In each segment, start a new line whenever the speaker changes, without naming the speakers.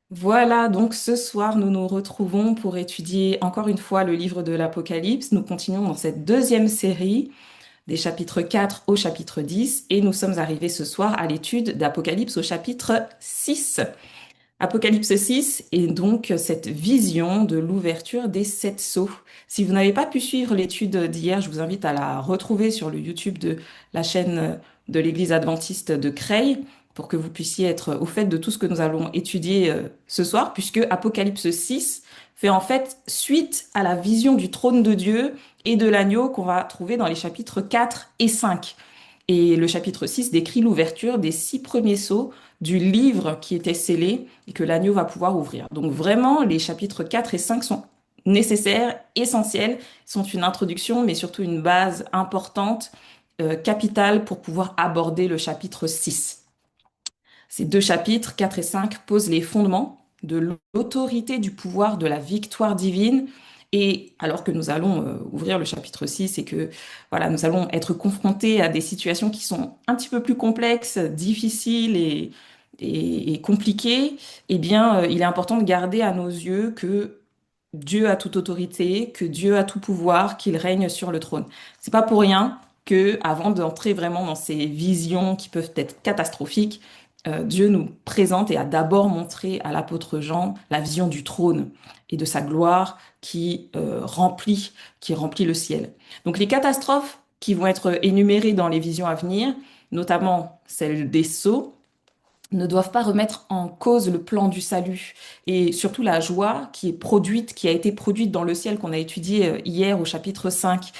Voilà, donc ce soir, nous nous retrouvons pour étudier encore une fois le livre de l'Apocalypse. Nous continuons dans cette deuxième série des chapitres 4 au chapitre 10 et nous sommes arrivés ce soir à l'étude d'Apocalypse au chapitre 6. Apocalypse 6 est donc cette vision de l'ouverture des sept sceaux. Si vous n'avez pas pu suivre l'étude d'hier, je vous invite à la retrouver sur le YouTube de la chaîne de l'Église adventiste de Creil pour que vous puissiez être au fait de tout ce que nous allons étudier ce soir, puisque Apocalypse 6 fait en fait suite à la vision du trône de Dieu et de l'agneau qu'on va trouver dans les chapitres 4 et 5. Et le chapitre 6 décrit l'ouverture des six premiers sceaux du livre qui était scellé et que l'agneau va pouvoir ouvrir. Donc vraiment, les chapitres 4 et 5 sont nécessaires, essentiels, sont une introduction, mais surtout une base importante, capitale pour pouvoir aborder le chapitre 6. Ces deux chapitres, 4 et 5, posent les fondements de l'autorité du pouvoir de la victoire divine. Et alors que nous allons ouvrir le chapitre 6 et que voilà, nous allons être confrontés à des situations qui sont un petit peu plus complexes, difficiles et compliquées, eh bien, il est important de garder à nos yeux que Dieu a toute autorité, que Dieu a tout pouvoir, qu'il règne sur le trône. C'est pas pour rien que, avant d'entrer vraiment dans ces visions qui peuvent être catastrophiques, Dieu nous présente et a d'abord montré à l'apôtre Jean la vision du trône et de sa gloire qui remplit le ciel. Donc les catastrophes qui vont être énumérées dans les visions à venir, notamment celle des sceaux, ne doivent pas remettre en cause le plan du salut et surtout la joie qui est produite, qui a été produite dans le ciel qu'on a étudié hier au chapitre 5.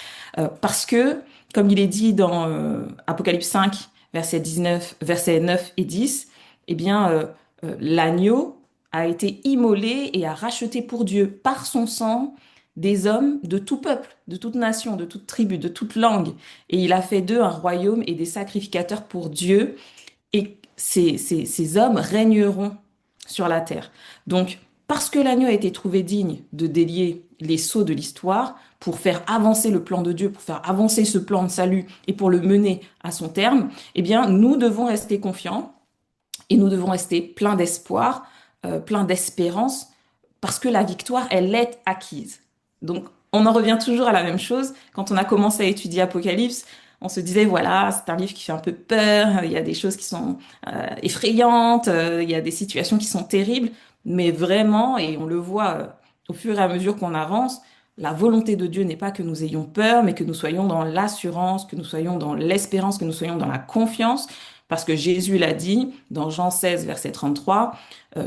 Parce que, comme il est dit dans Apocalypse 5, versets 19, versets 9 et 10, eh bien, l'agneau a été immolé et a racheté pour Dieu par son sang des hommes de tout peuple, de toute nation, de toute tribu, de toute langue. Et il a fait d'eux un royaume et des sacrificateurs pour Dieu et ces hommes régneront sur la terre. Donc, parce que l'agneau a été trouvé digne de délier les sceaux de l'histoire pour faire avancer le plan de Dieu, pour faire avancer ce plan de salut et pour le mener à son terme, eh bien, nous devons rester confiants et nous devons rester pleins d'espoir, pleins d'espérance, parce que la victoire, elle est acquise. Donc, on en revient toujours à la même chose. Quand on a commencé à étudier Apocalypse, on se disait, voilà, c'est un livre qui fait un peu peur, il y a des choses qui sont effrayantes, il y a des situations qui sont terribles, mais vraiment, et on le voit au fur et à mesure qu'on avance, la volonté de Dieu n'est pas que nous ayons peur, mais que nous soyons dans l'assurance, que nous soyons dans l'espérance, que nous soyons dans la confiance, parce que Jésus l'a dit dans Jean 16, verset 33,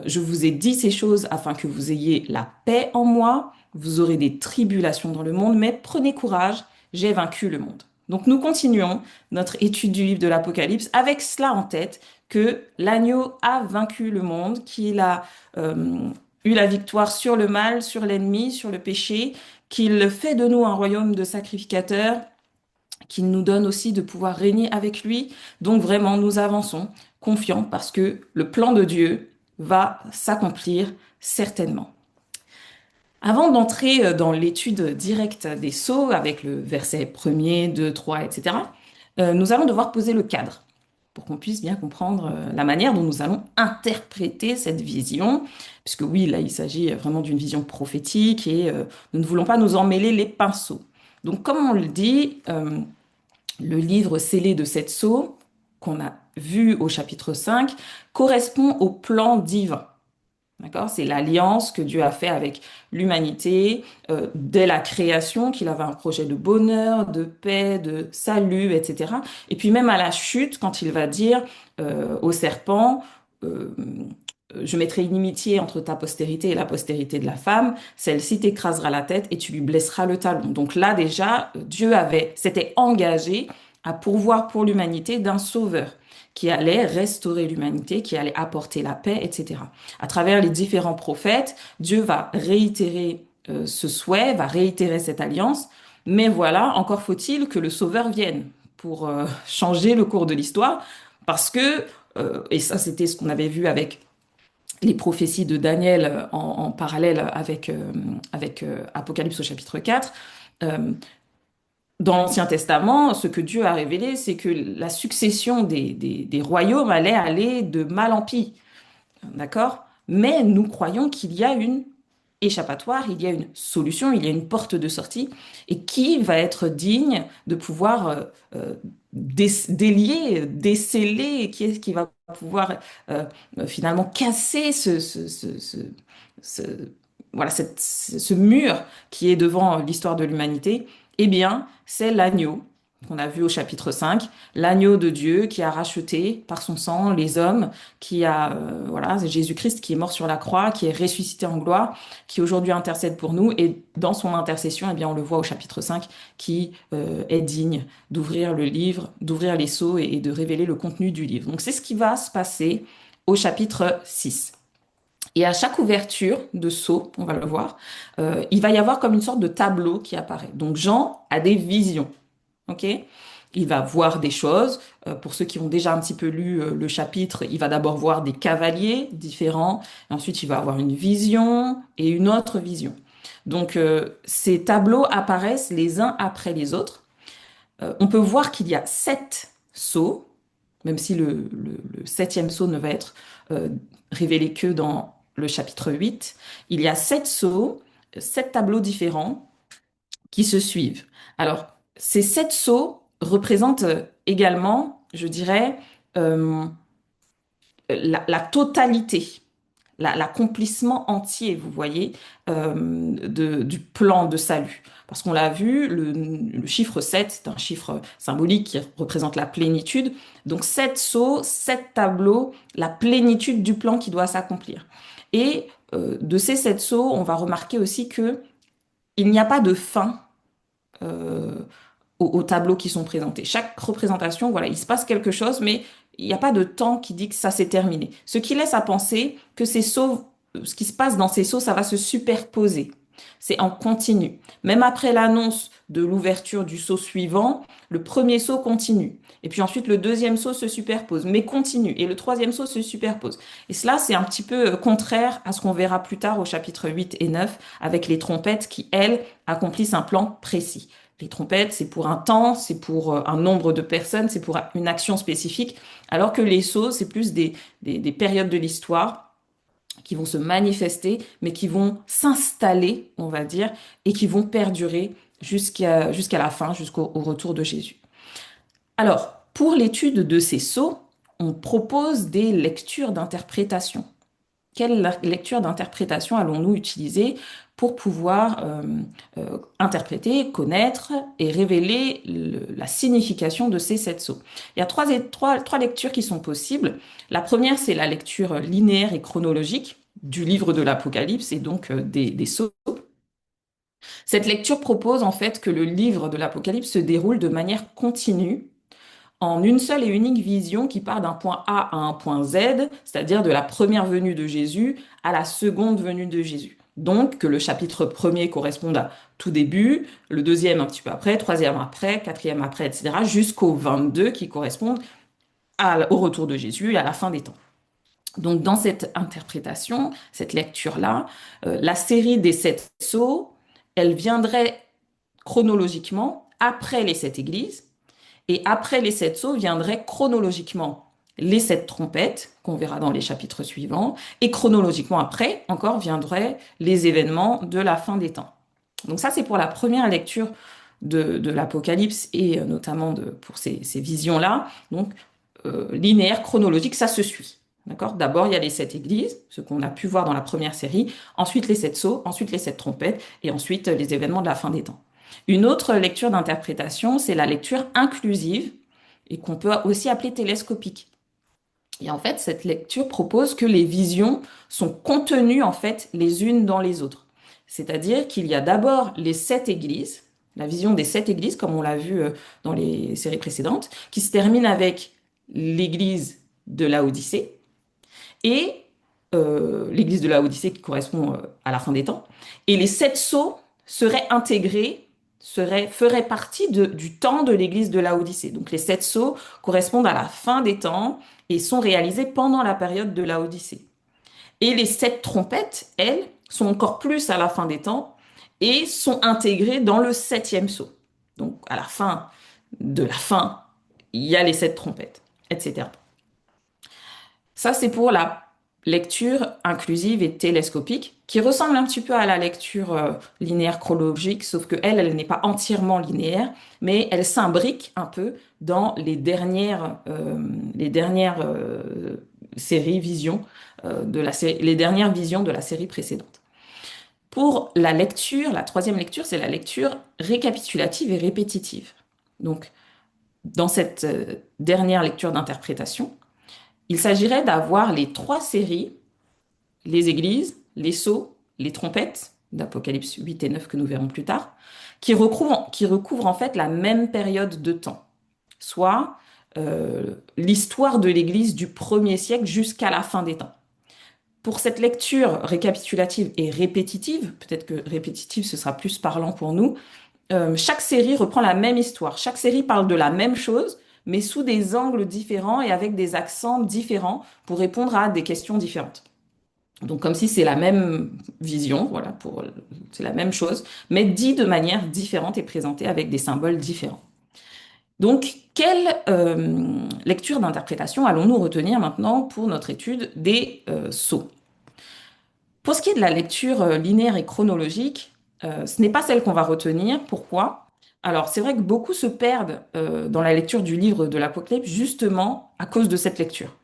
je vous ai dit ces choses afin que vous ayez la paix en moi, vous aurez des tribulations dans le monde, mais prenez courage, j'ai vaincu le monde. Donc nous continuons notre étude du livre de l'Apocalypse avec cela en tête, que l'agneau a vaincu le monde, qu'il a eu la victoire sur le mal, sur l'ennemi, sur le péché, qu'il fait de nous un royaume de sacrificateurs, qu'il nous donne aussi de pouvoir régner avec lui. Donc vraiment, nous avançons confiants parce que le plan de Dieu va s'accomplir certainement. Avant d'entrer dans l'étude directe des sceaux avec le verset premier, 2, 3, etc., nous allons devoir poser le cadre pour qu'on puisse bien comprendre la manière dont nous allons interpréter cette vision, puisque oui, là, il s'agit vraiment d'une vision prophétique et nous ne voulons pas nous emmêler les pinceaux. Donc, comme on le dit, le livre scellé de sept sceaux, qu'on a vu au chapitre 5, correspond au plan divin. D'accord? C'est l'alliance que Dieu a fait avec l'humanité dès la création, qu'il avait un projet de bonheur, de paix, de salut, etc. Et puis même à la chute, quand il va dire au serpent, euh, je mettrai inimitié entre ta postérité et la postérité de la femme, celle-ci t'écrasera la tête et tu lui blesseras le talon. Donc là déjà, s'était engagé à pourvoir pour l'humanité d'un sauveur qui allait restaurer l'humanité, qui allait apporter la paix, etc. À travers les différents prophètes, Dieu va réitérer ce souhait, va réitérer cette alliance, mais voilà, encore faut-il que le Sauveur vienne pour changer le cours de l'histoire, parce que, et ça c'était ce qu'on avait vu avec les prophéties de Daniel en parallèle avec Apocalypse au chapitre 4, euh, dans l'Ancien Testament, ce que Dieu a révélé, c'est que la succession des royaumes allait aller de mal en pis. D'accord? mais nous croyons qu'il y a une échappatoire, il y a une solution, il y a une porte de sortie, et qui va être digne de pouvoir délier, déceler, qui est-ce qui va pouvoir finalement casser ce- voilà, ce mur qui est devant l'histoire de l'humanité? Eh bien, c'est l'agneau qu'on a vu au chapitre 5, l'agneau de Dieu qui a racheté par son sang les hommes, qui a, voilà, c'est Jésus-Christ qui est mort sur la croix, qui est ressuscité en gloire, qui aujourd'hui intercède pour nous. Et dans son intercession, eh bien, on le voit au chapitre 5, qui est digne d'ouvrir le livre, d'ouvrir les sceaux et de révéler le contenu du livre. Donc c'est ce qui va se passer au chapitre 6. Et à chaque ouverture de sceau, on va le voir, il va y avoir comme une sorte de tableau qui apparaît. Donc Jean a des visions. Ok? Il va voir des choses. Pour ceux qui ont déjà un petit peu lu le chapitre, il va d'abord voir des cavaliers différents. Et ensuite, il va avoir une vision et une autre vision. Donc, ces tableaux apparaissent les uns après les autres. On peut voir qu'il y a 7 sceaux, même si le septième sceau ne va être euh, révélé que dans le chapitre 8. Il y a 7 sceaux, 7 tableaux différents qui se suivent. Alors, ces 7 sceaux représentent également, je dirais, euh, la totalité, l'accomplissement entier, vous voyez, du plan de salut. Parce qu'on l'a vu, le chiffre 7, c'est un chiffre symbolique qui représente la plénitude. Donc 7 sceaux, 7 tableaux, la plénitude du plan qui doit s'accomplir. Et de ces 7 sceaux, on va remarquer aussi que il n'y a pas de fin euh, aux tableaux qui sont présentés. Chaque représentation, voilà, il se passe quelque chose, mais il n'y a pas de temps qui dit que ça s'est terminé. Ce qui laisse à penser que ces sauts, ce qui se passe dans ces sauts, ça va se superposer. C'est en continu. Même après l'annonce de l'ouverture du saut suivant, le premier saut continue. Et puis ensuite, le deuxième saut se superpose, mais continue. Et le troisième saut se superpose. Et cela, c'est un petit peu contraire à ce qu'on verra plus tard au chapitre 8 et 9, avec les trompettes qui, elles, accomplissent un plan précis. Les trompettes, c'est pour un temps, c'est pour un nombre de personnes, c'est pour une action spécifique, alors que les sceaux, c'est plus des périodes de l'histoire qui vont se manifester, mais qui vont s'installer, on va dire, et qui vont perdurer jusqu'à la fin, jusqu'au retour de Jésus. Alors, pour l'étude de ces sceaux, on propose des lectures d'interprétation. Quelle lecture d'interprétation allons-nous utiliser pour pouvoir interpréter, connaître et révéler la signification de ces 7 sceaux? Il y a trois lectures qui sont possibles. La première, c'est la lecture linéaire et chronologique du livre de l'Apocalypse et donc des sceaux. Cette lecture propose en fait que le livre de l'Apocalypse se déroule de manière continue en une seule et unique vision qui part d'un point A à un point Z, c'est-à-dire de la première venue de Jésus à la seconde venue de Jésus. Donc que le chapitre premier corresponde à tout début, le deuxième un petit peu après, troisième après, quatrième après, etc., jusqu'au 22 qui correspondent au retour de Jésus et à la fin des temps. Donc dans cette interprétation, cette lecture-là, la série des 7 sceaux, elle viendrait chronologiquement après les 7 églises, et après les 7 sceaux viendraient chronologiquement les 7 trompettes, qu'on verra dans les chapitres suivants, et chronologiquement après, encore, viendraient les événements de la fin des temps. Donc ça, c'est pour la première lecture de l'Apocalypse, et notamment pour ces visions-là. Donc, linéaire, chronologique, ça se suit. D'accord? D'abord, il y a les 7 églises, ce qu'on a pu voir dans la première série, ensuite les 7 sceaux, ensuite les 7 trompettes, et ensuite les événements de la fin des temps. Une autre lecture d'interprétation, c'est la lecture inclusive et qu'on peut aussi appeler télescopique. Et en fait, cette lecture propose que les visions sont contenues en fait les unes dans les autres. C'est-à-dire qu'il y a d'abord les 7 églises, la vision des 7 églises, comme on l'a vu dans les séries précédentes, qui se termine avec l'église de Laodicée et l'église de Laodicée qui correspond à la fin des temps. Et les 7 sceaux seraient intégrés, feraient partie du temps de l'église de Laodicée. Donc les 7 sceaux correspondent à la fin des temps et sont réalisés pendant la période de Laodicée. Et les 7 trompettes, elles, sont encore plus à la fin des temps et sont intégrées dans le septième sceau. Donc à la fin de la fin, il y a les 7 trompettes, etc. Ça, c'est pour la lecture inclusive et télescopique, qui ressemble un petit peu à la lecture linéaire chronologique, sauf que elle n'est pas entièrement linéaire, mais elle s'imbrique un peu dans les dernières séries visions les dernières visions de la série précédente. Pour la lecture, la troisième lecture, c'est la lecture récapitulative et répétitive. Donc, dans cette dernière lecture d'interprétation, il s'agirait d'avoir les trois séries, les églises, les sceaux, les trompettes, d'Apocalypse 8 et 9 que nous verrons plus tard, qui recouvrent en fait la même période de temps, soit l'histoire de l'Église du premier siècle jusqu'à la fin des temps. Pour cette lecture récapitulative et répétitive, peut-être que répétitive ce sera plus parlant pour nous, chaque série reprend la même histoire. Chaque série parle de la même chose, mais sous des angles différents et avec des accents différents pour répondre à des questions différentes. Donc comme si c'est la même vision, voilà, c'est la même chose, mais dit de manière différente et présentée avec des symboles différents. Donc, quelle lecture d'interprétation allons-nous retenir maintenant pour notre étude des sceaux? Pour ce qui est de la lecture linéaire et chronologique, ce n'est pas celle qu'on va retenir. Pourquoi? Alors, c'est vrai que beaucoup se perdent dans la lecture du livre de l'Apocalypse justement à cause de cette lecture.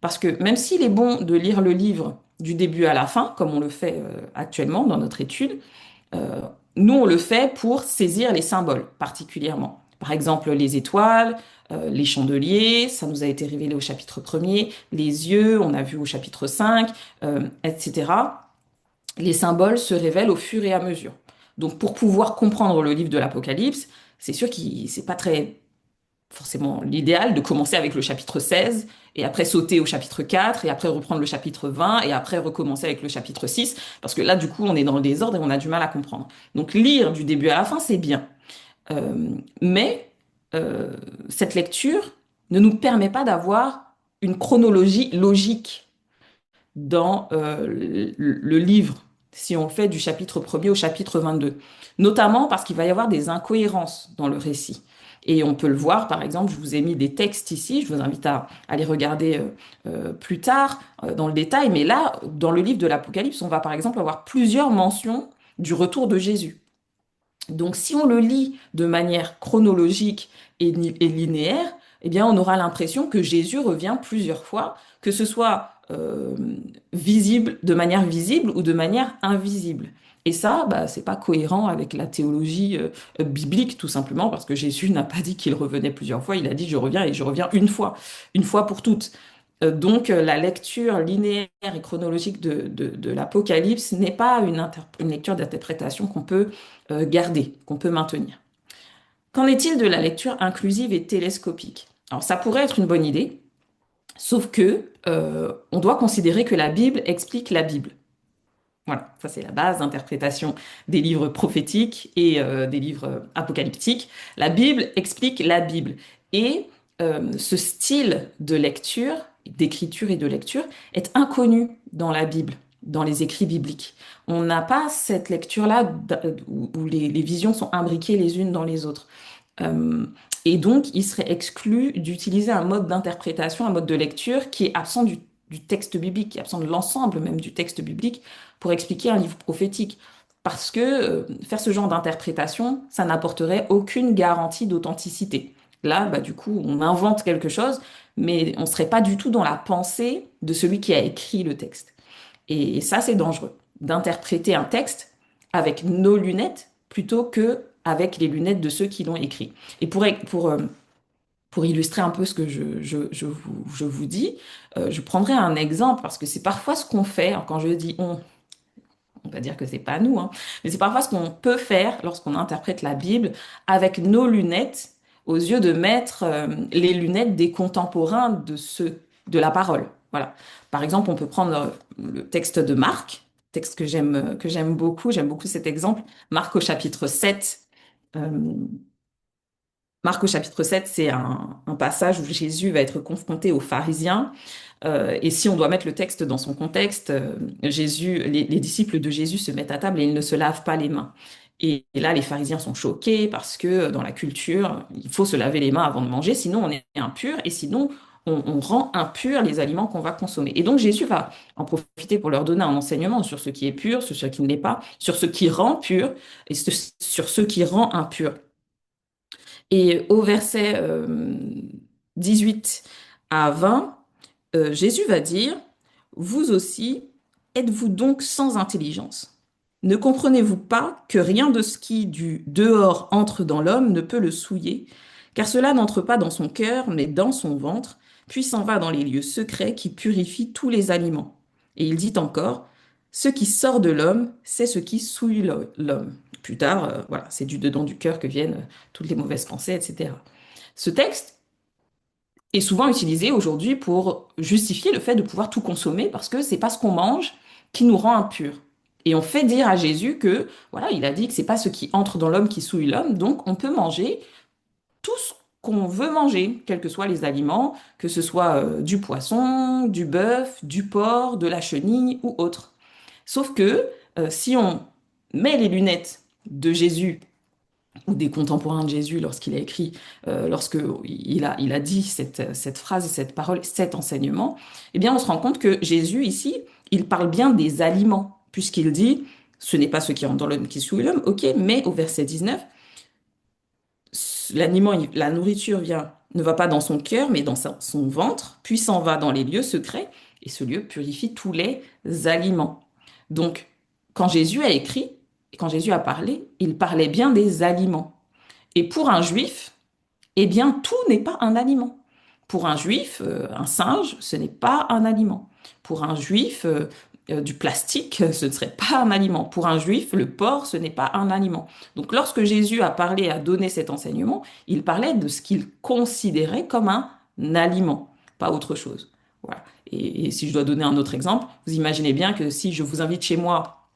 Parce que même s'il est bon de lire le livre du début à la fin, comme on le fait actuellement dans notre étude, euh, nous, on le fait pour saisir les symboles particulièrement. Par exemple, les étoiles, les chandeliers, ça nous a été révélé au chapitre 1er, les yeux, on a vu au chapitre 5, etc. Les symboles se révèlent au fur et à mesure. Donc, pour pouvoir comprendre le livre de l'Apocalypse, c'est sûr que c'est pas très forcément l'idéal de commencer avec le chapitre 16 et après sauter au chapitre 4 et après reprendre le chapitre 20 et après recommencer avec le chapitre 6 parce que là du coup on est dans le désordre et on a du mal à comprendre. Donc lire du début à la fin c'est bien. Mais cette lecture ne nous permet pas d'avoir une chronologie logique dans le livre si on le fait du chapitre 1er au chapitre 22. Notamment parce qu'il va y avoir des incohérences dans le récit. Et on peut le voir, par exemple, je vous ai mis des textes ici, je vous invite à les regarder plus tard dans le détail, mais là, dans le livre de l'Apocalypse, on va par exemple avoir plusieurs mentions du retour de Jésus. Donc si on le lit de manière chronologique et linéaire, eh bien on aura l'impression que Jésus revient plusieurs fois, que ce soit visible de manière visible ou de manière invisible. Et ça, bah, c'est pas cohérent avec la théologie biblique, tout simplement, parce que Jésus n'a pas dit qu'il revenait plusieurs fois, il a dit je reviens et je reviens une fois pour toutes. Donc la lecture linéaire et chronologique de l'Apocalypse n'est pas une lecture d'interprétation qu'on peut garder, qu'on peut maintenir. Qu'en est-il de la lecture inclusive et télescopique? Alors ça pourrait être une bonne idée, sauf que on doit considérer que la Bible explique la Bible. Voilà, ça c'est la base d'interprétation des livres prophétiques et des livres apocalyptiques. La Bible explique la Bible. Et ce style de lecture, d'écriture et de lecture est inconnu dans la Bible, dans les écrits bibliques. On n'a pas cette lecture-là où les visions sont imbriquées les unes dans les autres. Euh, et donc, il serait exclu d'utiliser un mode d'interprétation, un mode de lecture qui est absent du texte biblique, qui est absent de l'ensemble même du texte biblique pour expliquer un livre prophétique. Parce que faire ce genre d'interprétation, ça n'apporterait aucune garantie d'authenticité. Là, bah, du coup, on invente quelque chose, mais on ne serait pas du tout dans la pensée de celui qui a écrit le texte. Et ça, c'est dangereux, d'interpréter un texte avec nos lunettes plutôt que avec les lunettes de ceux qui l'ont écrit. Et pour illustrer un peu ce que je vous dis, je prendrai un exemple parce que c'est parfois ce qu'on fait. Alors, quand je dis on va dire que c'est pas nous, hein, mais c'est parfois ce qu'on peut faire lorsqu'on interprète la Bible avec nos lunettes aux yeux de maître les lunettes des contemporains de la parole. Voilà. Par exemple, on peut prendre le texte de Marc, texte que j'aime beaucoup cet exemple. Marc au chapitre 7. euh, Marc au chapitre 7, c'est un passage où Jésus va être confronté aux pharisiens. Et si on doit mettre le texte dans son contexte, les disciples de Jésus se mettent à table et ils ne se lavent pas les mains. Et là, les pharisiens sont choqués parce que dans la culture, il faut se laver les mains avant de manger, sinon on est impur et sinon on rend impurs les aliments qu'on va consommer. Et donc Jésus va en profiter pour leur donner un enseignement sur ce qui est pur, sur ce qui ne l'est pas, sur ce qui rend pur et sur ce qui rend impur. Et au verset 18 à 20, Jésus va dire, vous aussi, êtes-vous donc sans intelligence? Ne comprenez-vous pas que rien de ce qui du dehors entre dans l'homme ne peut le souiller, car cela n'entre pas dans son cœur, mais dans son ventre, puis s'en va dans les lieux secrets qui purifient tous les aliments. Et il dit encore, ce qui sort de l'homme, c'est ce qui souille l'homme. Plus tard, voilà, c'est du dedans du cœur que viennent toutes les mauvaises pensées, etc. Ce texte est souvent utilisé aujourd'hui pour justifier le fait de pouvoir tout consommer parce que c'est pas ce qu'on mange qui nous rend impurs. Et on fait dire à Jésus que, voilà, il a dit que c'est pas ce qui entre dans l'homme qui souille l'homme, donc on peut manger tout ce qu'on veut manger, quels que soient les aliments, que ce soit du poisson, du bœuf, du porc, de la chenille ou autre. Sauf que si on met les lunettes de Jésus ou des contemporains de Jésus lorsqu'il a écrit, lorsque il a dit cette phrase et cette parole, cet enseignement, eh bien, on se rend compte que Jésus, ici, il parle bien des aliments, puisqu'il dit, ce n'est pas ce qui rentre dans l'homme qui souille l'homme, ok, mais au verset 19, l'aliment, la nourriture vient, ne va pas dans son cœur, mais dans son ventre, puis s'en va dans les lieux secrets, et ce lieu purifie tous les aliments. Donc, quand Jésus a écrit, et quand Jésus a parlé, il parlait bien des aliments. Et pour un juif, eh bien, tout n'est pas un aliment. Pour un juif, un singe, ce n'est pas un aliment. Pour un juif, du plastique, ce ne serait pas un aliment. Pour un juif, le porc, ce n'est pas un aliment. Donc, lorsque Jésus a parlé, a donné cet enseignement, il parlait de ce qu'il considérait comme un aliment, pas autre chose. Voilà. Et si je dois donner un autre exemple, vous imaginez bien que si je vous invite chez moi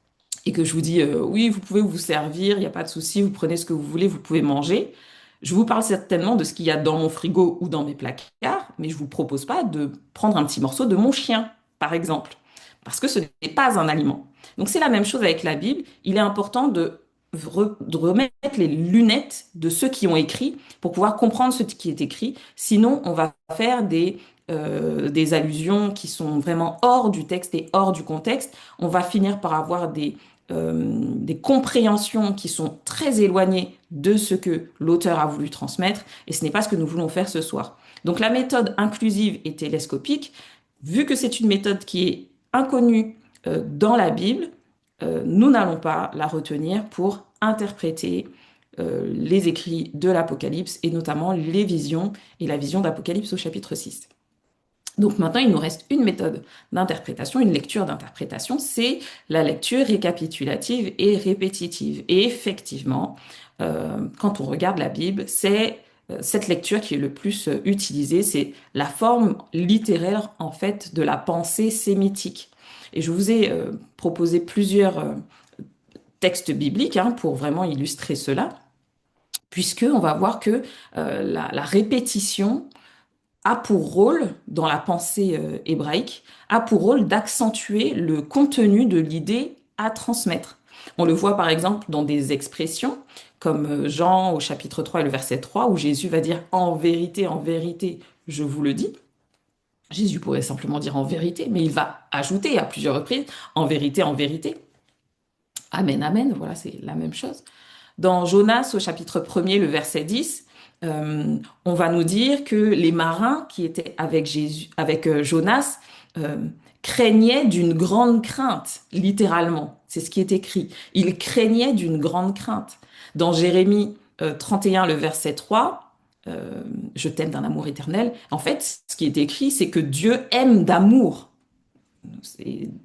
et que je vous dis oui, vous pouvez vous servir, il n'y a pas de souci, vous prenez ce que vous voulez, vous pouvez manger. Je vous parle certainement de ce qu'il y a dans mon frigo ou dans mes placards, mais je vous propose pas de prendre un petit morceau de mon chien, par exemple, parce que ce n'est pas un aliment. Donc c'est la même chose avec la Bible. Il est important de remettre les lunettes de ceux qui ont écrit pour pouvoir comprendre ce qui est écrit. Sinon, on va faire des allusions qui sont vraiment hors du texte et hors du contexte. On va finir par avoir des compréhensions qui sont très éloignées de ce que l'auteur a voulu transmettre, et ce n'est pas ce que nous voulons faire ce soir. Donc la méthode inclusive et télescopique, vu que c'est une méthode qui est inconnue dans la Bible, nous n'allons pas la retenir pour interpréter les écrits de l'Apocalypse et notamment les visions et la vision d'Apocalypse au chapitre 6. Donc maintenant, il nous reste une méthode d'interprétation, une lecture d'interprétation, c'est la lecture récapitulative et répétitive. Et effectivement, quand on regarde la Bible, c'est cette lecture qui est le plus utilisée, c'est la forme littéraire en fait de la pensée sémitique. Et je vous ai proposé plusieurs textes bibliques hein, pour vraiment illustrer cela, puisque on va voir que la répétition a pour rôle, dans la pensée hébraïque, a pour rôle d'accentuer le contenu de l'idée à transmettre. On le voit par exemple dans des expressions comme Jean au chapitre 3 et le verset 3 où Jésus va dire en vérité, je vous le dis. Jésus pourrait simplement dire en vérité, mais il va ajouter à plusieurs reprises en vérité. Amen, amen, voilà, c'est la même chose. Dans Jonas, au chapitre 1er, le verset 10, on va nous dire que les marins qui étaient avec Jésus, avec Jonas, euh, craignaient d'une grande crainte, littéralement. C'est ce qui est écrit. Ils craignaient d'une grande crainte. Dans Jérémie 31, le verset 3, je t'aime d'un amour éternel. En fait, ce qui est écrit, c'est que Dieu aime d'amour.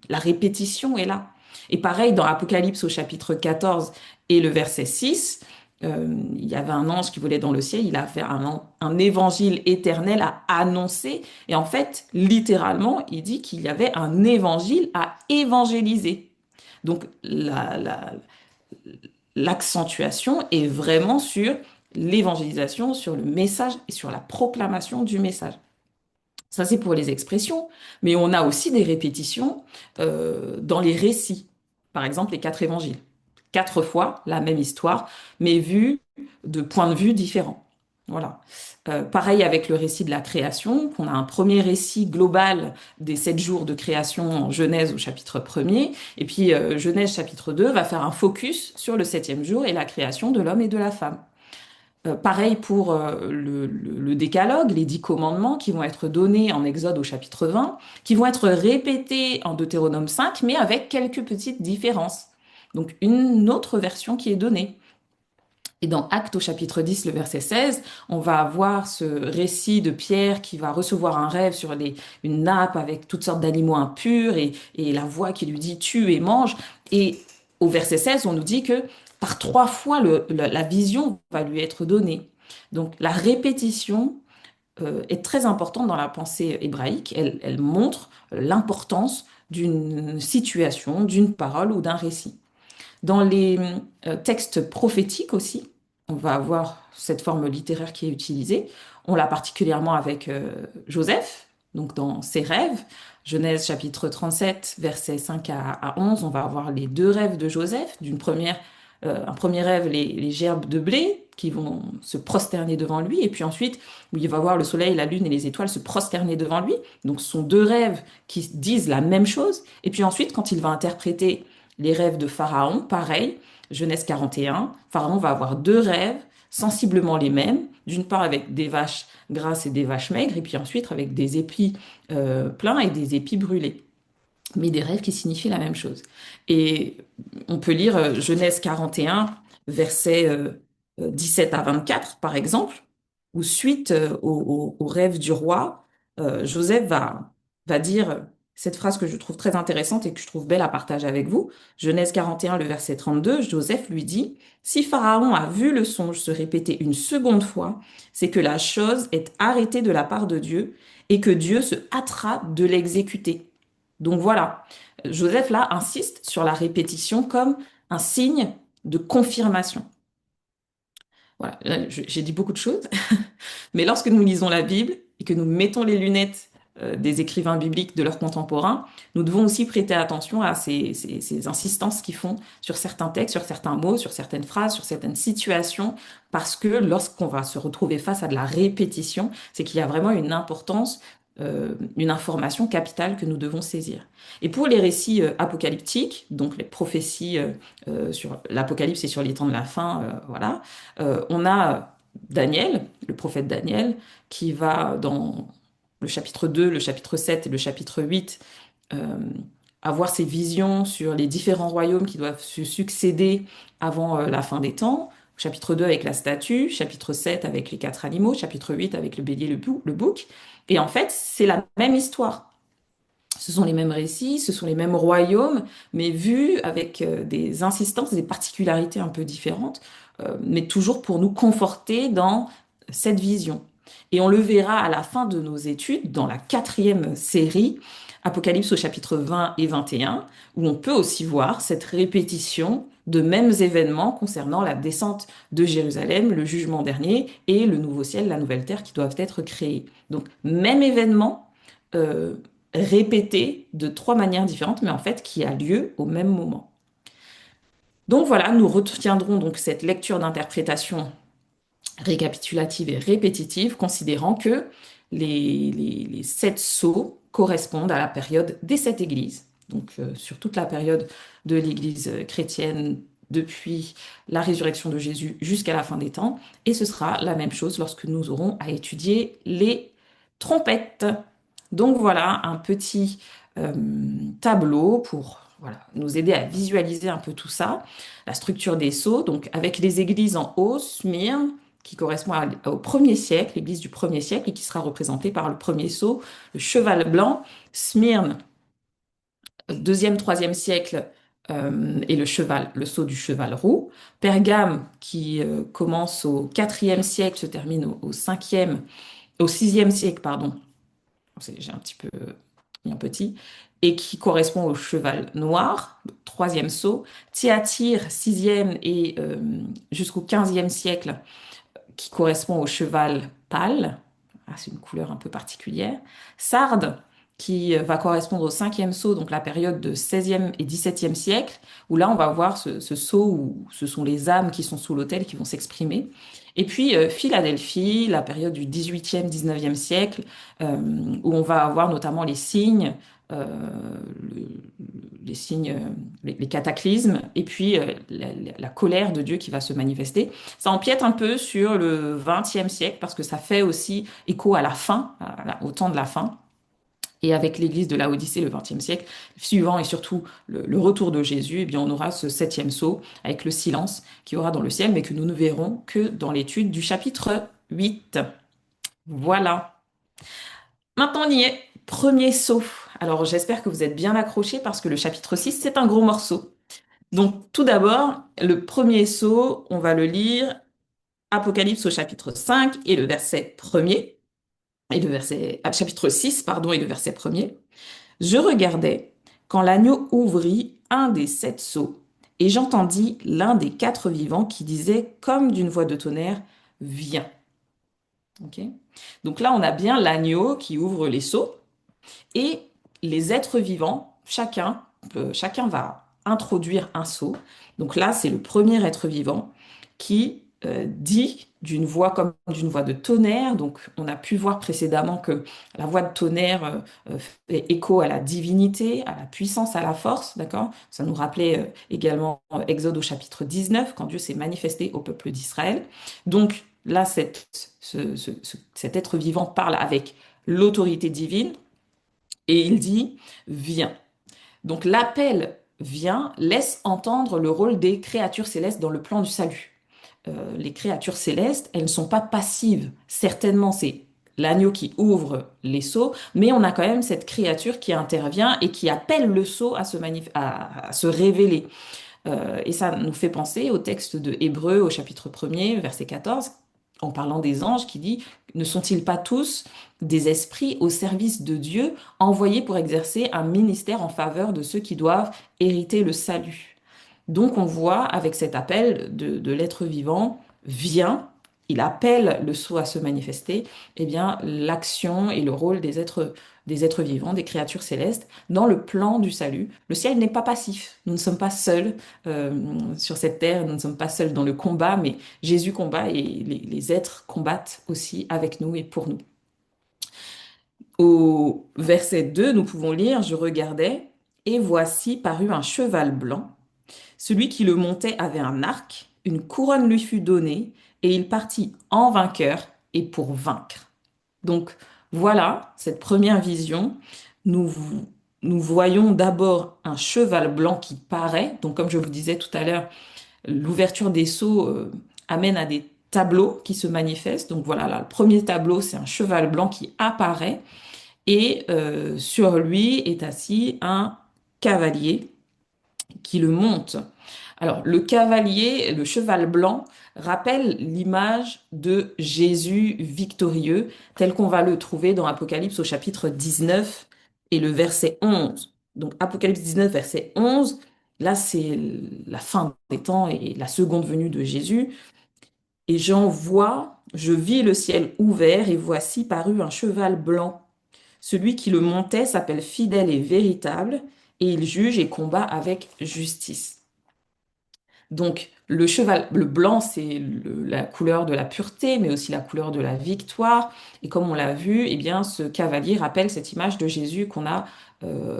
La répétition est là. Et pareil, dans Apocalypse au chapitre 14 et le verset 6, il y avait un ange qui volait dans le ciel, il a fait un évangile éternel à annoncer. Et en fait, littéralement, il dit qu'il y avait un évangile à évangéliser. Donc, l'accentuation est vraiment sur l'évangélisation, sur le message et sur la proclamation du message. Ça, c'est pour les expressions, mais on a aussi des répétitions dans les récits. Par exemple, les 4 évangiles. 4 fois la même histoire, mais vue de points de vue différents. Voilà. Pareil avec le récit de la création, qu'on a un premier récit global des 7 jours de création en Genèse au chapitre premier, et puis Genèse chapitre 2 va faire un focus sur le septième jour et la création de l'homme et de la femme. Pareil pour le décalogue, les 10 commandements qui vont être donnés en Exode au chapitre 20, qui vont être répétés en Deutéronome 5, mais avec quelques petites différences. Donc une autre version qui est donnée. Et dans Actes au chapitre 10, le verset 16, on va avoir ce récit de Pierre qui va recevoir un rêve sur une nappe avec toutes sortes d'animaux impurs et la voix qui lui dit tue et mange. Et au verset 16, on nous dit que par 3 fois, la vision va lui être donnée. Donc la répétition est très importante dans la pensée hébraïque. Elle montre l'importance d'une situation, d'une parole ou d'un récit. Dans les textes prophétiques aussi, on va avoir cette forme littéraire qui est utilisée. On l'a particulièrement avec Joseph, donc dans ses rêves. Genèse chapitre 37, versets 5 à 11, on va avoir les 2 rêves de Joseph. Un premier rêve, les gerbes de blé qui vont se prosterner devant lui, et puis ensuite, où il va voir le soleil, la lune et les étoiles se prosterner devant lui. Donc, ce sont 2 rêves qui disent la même chose. Et puis ensuite, quand il va interpréter les rêves de Pharaon, pareil, Genèse 41, Pharaon va avoir 2 rêves, sensiblement les mêmes, d'une part avec des vaches grasses et des vaches maigres, et puis ensuite avec des épis pleins et des épis brûlés, mais des rêves qui signifient la même chose. Et on peut lire Genèse 41, versets 17 à 24, par exemple, où suite au rêve du roi, Joseph va dire cette phrase que je trouve très intéressante et que je trouve belle à partager avec vous. Genèse 41, le verset 32, Joseph lui dit, si Pharaon a vu le songe se répéter une seconde fois, c'est que la chose est arrêtée de la part de Dieu et que Dieu se hâtera de l'exécuter. Donc voilà, Joseph là insiste sur la répétition comme un signe de confirmation. Voilà, là, j'ai dit beaucoup de choses, mais lorsque nous lisons la Bible et que nous mettons les lunettes des écrivains bibliques de leurs contemporains, nous devons aussi prêter attention à ces insistances qu'ils font sur certains textes, sur certains mots, sur certaines phrases, sur certaines situations, parce que lorsqu'on va se retrouver face à de la répétition, c'est qu'il y a vraiment une importance, une information capitale que nous devons saisir. Et pour les récits apocalyptiques, donc les prophéties sur l'Apocalypse et sur les temps de la fin, voilà, on a Daniel, le prophète Daniel, qui va dans le chapitre 2, le chapitre 7 et le chapitre 8 euh, avoir ses visions sur les différents royaumes qui doivent se succéder avant la fin des temps. Chapitre 2 avec la statue, chapitre 7 avec les 4 animaux, chapitre 8 avec le bélier, le bouc. Et en fait, c'est la même histoire. Ce sont les mêmes récits, ce sont les mêmes royaumes, mais vus avec des insistances, des particularités un peu différentes, mais toujours pour nous conforter dans cette vision. Et on le verra à la fin de nos études, dans la 4e série, Apocalypse au chapitre 20 et 21, où on peut aussi voir cette répétition de mêmes événements concernant la descente de Jérusalem, le jugement dernier et le nouveau ciel, la nouvelle terre qui doivent être créés. Donc, même événement, euh, répété de 3 manières différentes, mais en fait qui a lieu au même moment. Donc voilà, nous retiendrons donc cette lecture d'interprétation récapitulative et répétitive, considérant que les 7 sceaux correspondent à la période des 7 églises. Donc sur toute la période de l'Église chrétienne depuis la résurrection de Jésus jusqu'à la fin des temps. Et ce sera la même chose lorsque nous aurons à étudier les trompettes. Donc voilà un petit euh, tableau pour voilà, nous aider à visualiser un peu tout ça. La structure des sceaux, donc avec les églises en haut, Smyrne, qui correspond au 1er siècle, l'église du 1er siècle, et qui sera représentée par le premier sceau, le cheval blanc. Smyrne, 2e, 3e siècle, et le sceau du cheval roux. Pergame, qui commence au 4e siècle, se termine au 6e siècle, pardon. J'ai un petit peu mis en petit. Et qui correspond au cheval noir, le 3e sceau. Thyatire, 6e et jusqu'au 15e siècle, qui correspond au cheval pâle. Ah, c'est une couleur un peu particulière. Sardes, qui va correspondre au 5e sceau, donc la période de 16e et 17e siècle, où là, on va voir ce sceau où ce sont les âmes qui sont sous l'autel qui vont s'exprimer. Et puis Philadelphie, la période du 18e, 19e siècle, où on va avoir notamment les signes, euh, le- les signes, les cataclysmes, et puis la colère de Dieu qui va se manifester. Ça empiète un peu sur le 20e siècle parce que ça fait aussi écho à la fin, au temps de la fin. Et avec l'église de Laodicée, le 20e siècle, suivant et surtout le retour de Jésus, eh bien, on aura ce septième sceau avec le silence qui aura dans le ciel, mais que nous ne verrons que dans l'étude du chapitre 8. Voilà. Maintenant, on y est. Premier sceau. Alors, j'espère que vous êtes bien accrochés parce que le chapitre 6, c'est un gros morceau. Donc, tout d'abord, le premier sceau, on va le lire, Apocalypse au chapitre 5 et le verset premier, et le verset, chapitre 6, pardon, et le verset premier. Je regardais quand l'agneau ouvrit un des sept sceaux, et j'entendis l'un des quatre vivants qui disait comme d'une voix de tonnerre, Viens. Ok. Donc là, on a bien l'agneau qui ouvre les sceaux, et les êtres vivants, chacun va introduire un sceau. Donc là, c'est le premier être vivant qui dit d'une voix comme d'une voix de tonnerre. Donc on a pu voir précédemment que la voix de tonnerre fait écho à la divinité, à la puissance, à la force, d'accord? Ça nous rappelait également Exode au chapitre 19, quand Dieu s'est manifesté au peuple d'Israël. Donc là, cet être vivant parle avec l'autorité divine et il dit, viens. Donc l'appel vient laisse entendre le rôle des créatures célestes dans le plan du salut. Les créatures célestes, elles ne sont pas passives. Certainement, c'est l'agneau qui ouvre les sceaux, mais on a quand même cette créature qui intervient et qui appelle le sceau à se révéler. Et ça nous fait penser au texte de Hébreu au chapitre 1er, verset 14, en parlant des anges, qui dit, ne sont-ils pas tous des esprits au service de Dieu, envoyés pour exercer un ministère en faveur de ceux qui doivent hériter le salut? Donc on voit avec cet appel de l'être vivant, viens, il appelle le sceau à se manifester, eh bien l'action et le rôle des êtres vivants, des créatures célestes, dans le plan du salut. Le ciel n'est pas passif, nous ne sommes pas seuls sur cette terre, nous ne sommes pas seuls dans le combat, mais Jésus combat et les êtres combattent aussi avec nous et pour nous. Au verset 2, nous pouvons lire, je regardais, et voici parut un cheval blanc. Celui qui le montait avait un arc, une couronne lui fut donnée, et il partit en vainqueur et pour vaincre. Donc voilà, cette première vision, nous, nous voyons d'abord un cheval blanc qui paraît. Donc comme je vous disais tout à l'heure, l'ouverture des sceaux amène à des tableaux qui se manifestent. Donc voilà, là, le premier tableau, c'est un cheval blanc qui apparaît, et sur lui est assis un cavalier qui le monte. Alors, le cavalier, le cheval blanc, rappelle l'image de Jésus victorieux, tel qu'on va le trouver dans Apocalypse au chapitre 19 et le verset 11. Donc, Apocalypse 19, verset 11, là, c'est la fin des temps et la seconde venue de Jésus. Et je vis le ciel ouvert et voici parut un cheval blanc. Celui qui le montait s'appelle fidèle et véritable, et il juge et combat avec justice. Donc, le cheval, le blanc, c'est la couleur de la pureté, mais aussi la couleur de la victoire. Et comme on l'a vu, eh bien, ce cavalier rappelle cette image de Jésus qu'on a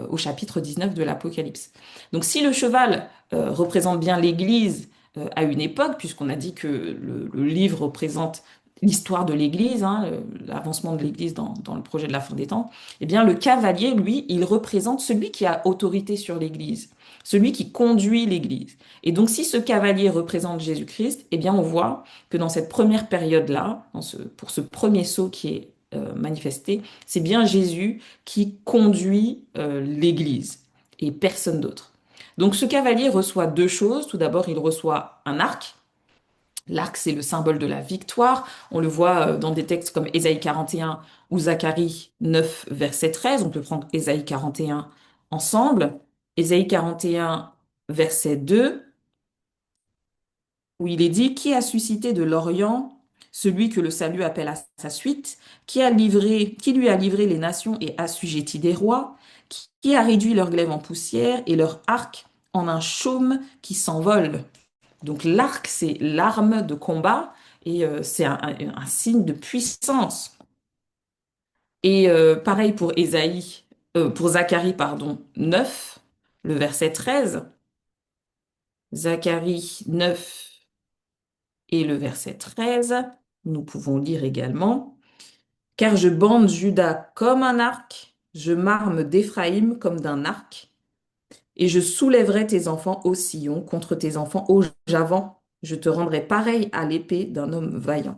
au chapitre 19 de l'Apocalypse. Donc, si le cheval représente bien l'Église à une époque, puisqu'on a dit que le livre représente l'histoire de l'Église, hein, l'avancement de l'Église dans le projet de la fin des temps, eh bien, le cavalier, lui, il représente celui qui a autorité sur l'Église, celui qui conduit l'Église. Et donc, si ce cavalier représente Jésus-Christ, eh bien, on voit que dans cette première période-là, pour ce premier sceau qui est manifesté, c'est bien Jésus qui conduit l'Église et personne d'autre. Donc, ce cavalier reçoit deux choses. Tout d'abord, il reçoit un arc. L'arc, c'est le symbole de la victoire. On le voit dans des textes comme Ésaïe 41 ou Zacharie 9, verset 13. On peut prendre Ésaïe 41 ensemble. Ésaïe 41, verset 2, où il est dit, qui a suscité de l'Orient celui que le salut appelle à sa suite, qui lui a livré les nations et assujetti des rois, qui a réduit leur glaive en poussière et leur arc en un chaume qui s'envole. Donc l'arc, c'est l'arme de combat et c'est un signe de puissance. Et pareil pour pour Zacharie, pardon, 9, le verset 13. Zacharie 9 et le verset 13, nous pouvons lire également. Car je bande Juda comme un arc, je m'arme d'Éphraïm comme d'un arc, et je soulèverai tes enfants au sillon contre tes enfants au javant. Je te rendrai pareil à l'épée d'un homme vaillant.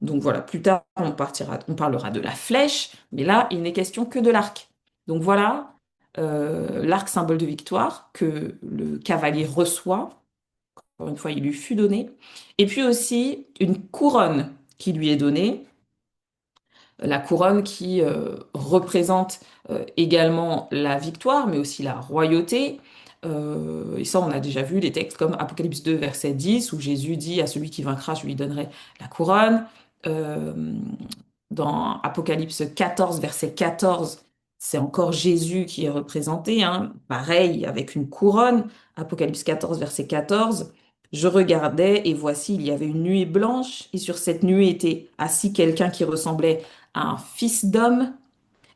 Donc voilà, plus tard, on parlera de la flèche, mais là, il n'est question que de l'arc. Donc voilà, l'arc symbole de victoire que le cavalier reçoit. Encore une fois, il lui fut donné. Et puis aussi une couronne qui lui est donnée, la couronne qui représente également la victoire, mais aussi la royauté. Et ça, on a déjà vu des textes comme Apocalypse 2, verset 10, où Jésus dit à celui qui vaincra, je lui donnerai la couronne. Euh, Dans Apocalypse 14, verset 14, c'est encore Jésus qui est représenté, hein, pareil, avec une couronne. Apocalypse 14, verset 14. Je regardais et voici, il y avait une nuée blanche et sur cette nuée était assis quelqu'un qui ressemblait à un fils d'homme,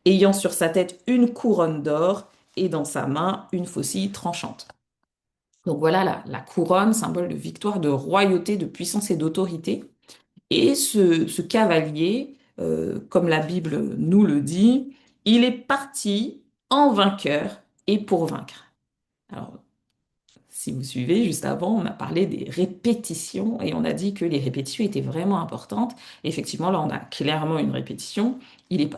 ayant sur sa tête une couronne d'or et dans sa main une faucille tranchante. Donc voilà la couronne, symbole de victoire, de royauté, de puissance et d'autorité. Et ce cavalier, comme la Bible nous le dit, il est parti en vainqueur et pour vaincre. Alors, si vous suivez, juste avant, on a parlé des répétitions et on a dit que les répétitions étaient vraiment importantes. Effectivement, là, on a clairement une répétition.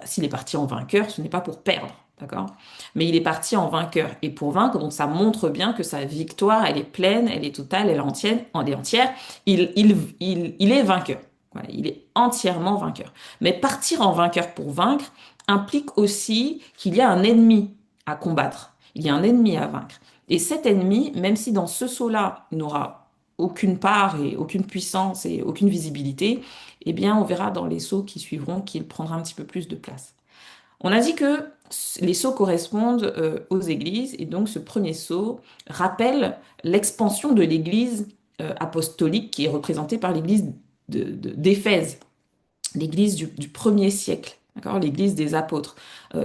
S'il est parti en vainqueur, ce n'est pas pour perdre, d'accord? Mais il est parti en vainqueur et pour vaincre, donc ça montre bien que sa victoire, elle est pleine, elle est totale, elle est entière. Il est vainqueur. Voilà, il est entièrement vainqueur. Mais partir en vainqueur pour vaincre implique aussi qu'il y a un ennemi à combattre. Il y a un ennemi à vaincre. Et cet ennemi, même si dans ce saut-là, il n'aura aucune part et aucune puissance et aucune visibilité, eh bien, on verra dans les sauts qui suivront qu'il prendra un petit peu plus de place. On a dit que les sauts correspondent aux églises, et donc ce premier saut rappelle l'expansion de l'église apostolique qui est représentée par l'église d'Éphèse, l'église du premier siècle. D'accord, l'église des apôtres,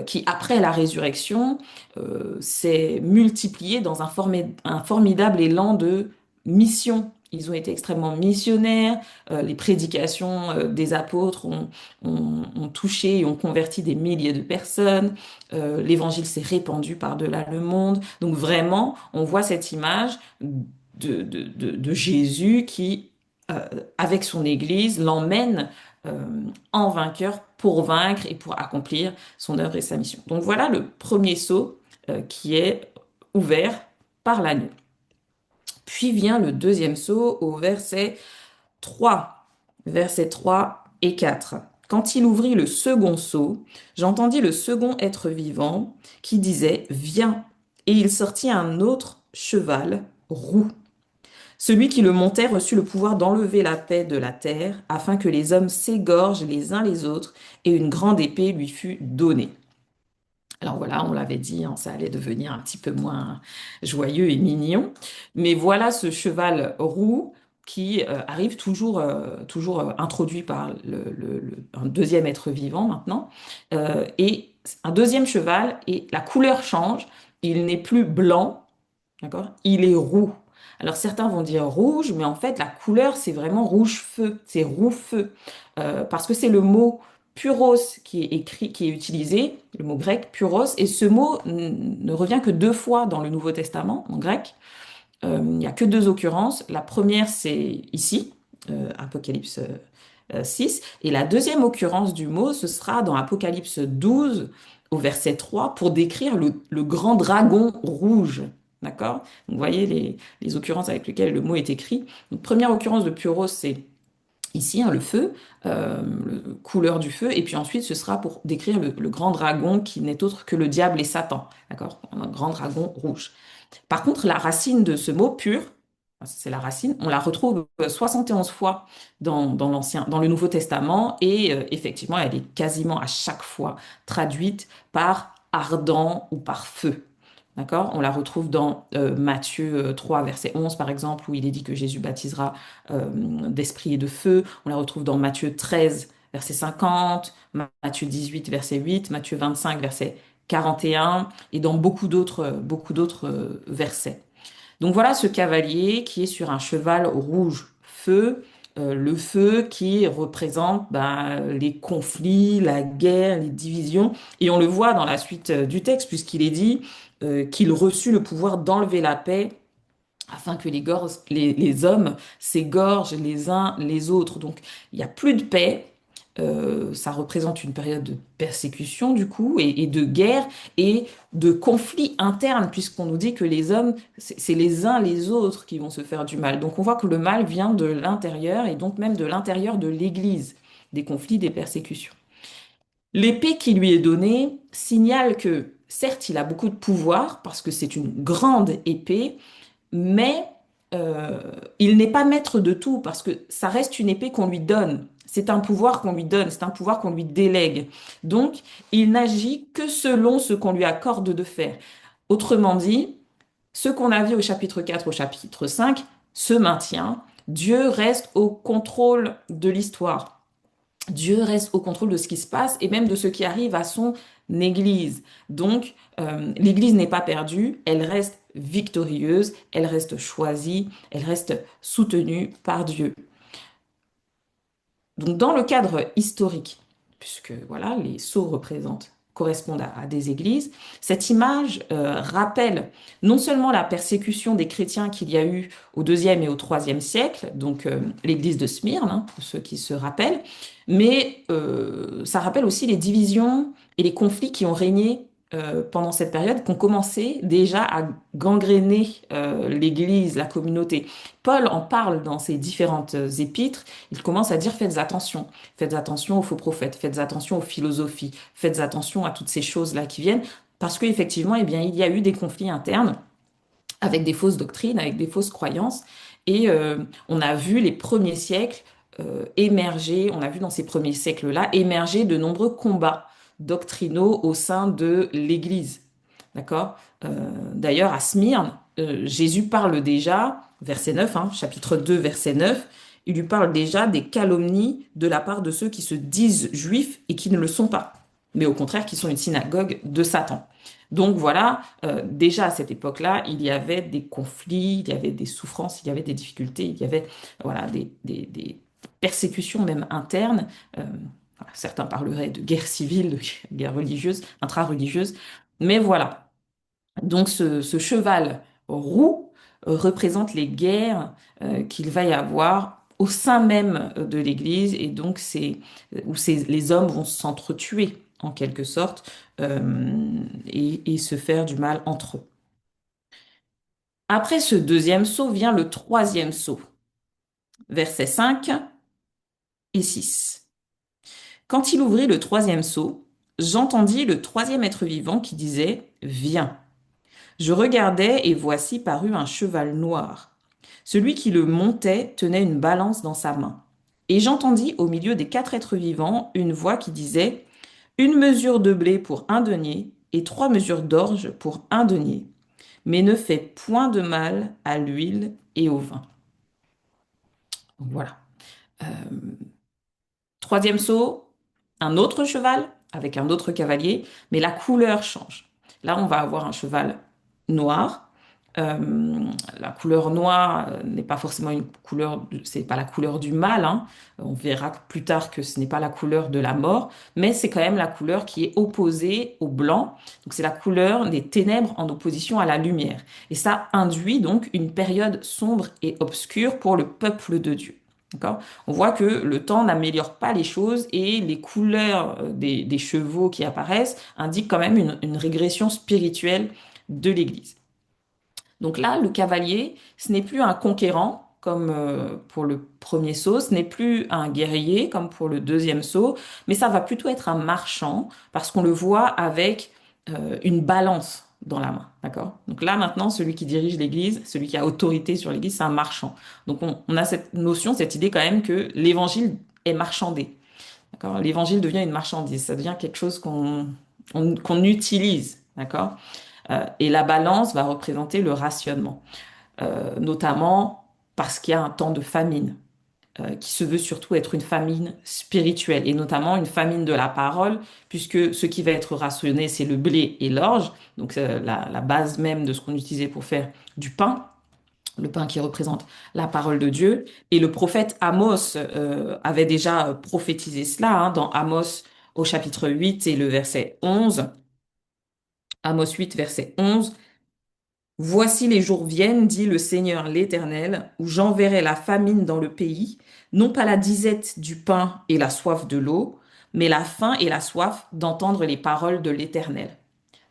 qui après la résurrection s'est multipliée dans un formidable élan de mission. Ils ont été extrêmement missionnaires, les prédications des apôtres ont touché et ont converti des milliers de personnes, l'évangile s'est répandu par-delà le monde. Donc vraiment, on voit cette image de Jésus qui, euh, avec son Église, l'emmène en vainqueur pour vaincre et pour accomplir son œuvre et sa mission. Donc voilà le premier sceau qui est ouvert par l'agneau. Puis vient le deuxième sceau au verset 3, versets 3 et 4. Quand il ouvrit le second sceau, j'entendis le second être vivant qui disait, Viens. Et il sortit un autre cheval roux. Celui qui le montait reçut le pouvoir d'enlever la paix de la terre, afin que les hommes s'égorgent les uns les autres, et une grande épée lui fut donnée. Alors voilà, on l'avait dit, hein, ça allait devenir un petit peu moins joyeux et mignon. Mais voilà ce cheval roux qui arrive toujours introduit par un deuxième être vivant maintenant. Et un deuxième cheval, et la couleur change. Il n'est plus blanc, d'accord? Il est roux. Alors certains vont dire rouge, mais en fait la couleur c'est vraiment rouge feu, c'est roux feu. Parce que c'est le mot puros qui est écrit, qui est utilisé, le mot grec puros, et ce mot ne revient que deux fois dans le Nouveau Testament en grec. Il n'y a que deux occurrences. La première c'est ici, Apocalypse 6, et la deuxième occurrence du mot ce sera dans Apocalypse 12 au verset 3 pour décrire le grand dragon rouge. D'accord? Donc, vous voyez les occurrences avec lesquelles le mot est écrit. Donc, première occurrence de Puros, c'est ici, hein, le feu, couleur du feu, et puis ensuite ce sera pour décrire le grand dragon qui n'est autre que le diable et Satan. D'accord? Un grand dragon rouge. Par contre, la racine de ce mot pur, c'est la racine, on la retrouve 71 fois dans le Nouveau Testament, et effectivement, elle est quasiment à chaque fois traduite par ardent ou par feu. D'accord? On la retrouve dans Matthieu 3, verset 11, par exemple, où il est dit que Jésus baptisera d'esprit et de feu. On la retrouve dans Matthieu 13, verset 50, Matthieu 18, verset 8, Matthieu 25, verset 41, et dans beaucoup d'autres versets. Donc voilà ce cavalier qui est sur un cheval rouge feu, le feu qui représente les conflits, la guerre, les divisions. Et on le voit dans la suite du texte, puisqu'il est dit qu'il reçut le pouvoir d'enlever la paix afin que les hommes s'égorgent les uns les autres. Donc il n'y a plus de paix. Ça représente une période de persécution du coup et de guerre et de conflits internes puisqu'on nous dit que les hommes, c'est les uns les autres qui vont se faire du mal. Donc on voit que le mal vient de l'intérieur et donc même de l'intérieur de l'Église, des conflits, des persécutions. L'épée qui lui est donnée signale que certes il a beaucoup de pouvoir parce que c'est une grande épée, mais euh, il n'est pas maître de tout parce que ça reste une épée qu'on lui donne. C'est un pouvoir qu'on lui donne, c'est un pouvoir qu'on lui délègue. Donc, il n'agit que selon ce qu'on lui accorde de faire. Autrement dit, ce qu'on a vu au chapitre 4, au chapitre 5 se maintient. Dieu reste au contrôle de l'histoire. Dieu reste au contrôle de ce qui se passe et même de ce qui arrive à son Église. Donc, l'Église n'est pas perdue, elle reste victorieuse, elle reste choisie, elle reste soutenue par Dieu. Donc, dans le cadre historique, puisque voilà, les sceaux correspondent à des églises, cette image rappelle non seulement la persécution des chrétiens qu'il y a eu au deuxième et au troisième siècle, donc l'église de Smyrne, hein, pour ceux qui se rappellent, mais ça rappelle aussi les divisions et les conflits qui ont régné pendant cette période, qui ont commencé déjà à gangréner l'église, la communauté. Paul en parle dans ses différentes épîtres. Il commence à dire faites attention. Faites attention aux faux prophètes, faites attention aux philosophies, faites attention à toutes ces choses-là qui viennent, parce qu'effectivement, eh bien, il y a eu des conflits internes avec des fausses doctrines, avec des fausses croyances, et on a vu les premiers siècles émerger, on a vu dans ces premiers siècles-là émerger de nombreux combats doctrinaux au sein de l'Église. D'accord? D'ailleurs, à Smyrne, Jésus parle déjà, verset 9, hein, chapitre 2, verset 9, il lui parle déjà des calomnies de la part de ceux qui se disent juifs et qui ne le sont pas, mais au contraire qui sont une synagogue de Satan. Donc voilà, déjà à cette époque-là, il y avait des conflits, il y avait des souffrances, il y avait des difficultés, il y avait voilà, des persécutions même internes. Voilà, certains parleraient de guerre civile, de guerre religieuse, intra-religieuse. Mais voilà, donc ce cheval roux représente les guerres qu'il va y avoir au sein même de l'Église et donc les hommes vont s'entretuer en quelque sorte et se faire du mal entre eux. Après ce deuxième saut vient le troisième saut, versets 5 et 6. Quand il ouvrit le troisième seau, j'entendis le troisième être vivant qui disait, viens. Je regardai et voici parut un cheval noir. Celui qui le montait tenait une balance dans sa main. Et j'entendis au milieu des quatre êtres vivants une voix qui disait, une mesure de blé pour un denier et trois mesures d'orge pour un denier. Mais ne fais point de mal à l'huile et au vin. Donc voilà. Euh, Troisième saut, un autre cheval avec un autre cavalier, mais la couleur change. Là, on va avoir un cheval noir. Euh, la couleur noire n'est pas forcément une couleur, c'est pas la couleur du mal, hein. On verra plus tard que ce n'est pas la couleur de la mort, mais c'est quand même la couleur qui est opposée au blanc. Donc c'est la couleur des ténèbres en opposition à la lumière. Et ça induit donc une période sombre et obscure pour le peuple de Dieu. D'accord? On voit que le temps n'améliore pas les choses et les couleurs des chevaux qui apparaissent indiquent quand même une régression spirituelle de l'Église. Donc là, le cavalier, ce n'est plus un conquérant comme pour le premier saut, ce n'est plus un guerrier comme pour le deuxième saut, mais ça va plutôt être un marchand parce qu'on le voit avec une balance dans la main, d'accord? Donc là, maintenant, celui qui dirige l'Église, celui qui a autorité sur l'Église, c'est un marchand. Donc on a cette notion, cette idée quand même que l'Évangile est marchandé, d'accord? L'Évangile devient une marchandise, ça devient quelque chose qu'on utilise, d'accord? Et la balance va représenter le rationnement, notamment parce qu'il y a un temps de famine qui se veut surtout être une famine spirituelle, et notamment une famine de la parole, puisque ce qui va être rationné, c'est le blé et l'orge, donc la base même de ce qu'on utilisait pour faire du pain, le pain qui représente la parole de Dieu. Et le prophète Amos avait déjà prophétisé cela hein, dans Amos au chapitre 8 et le verset 11. Amos 8, verset 11. Voici les jours viennent, dit le Seigneur l'Éternel, où j'enverrai la famine dans le pays, non pas la disette du pain et la soif de l'eau, mais la faim et la soif d'entendre les paroles de l'Éternel.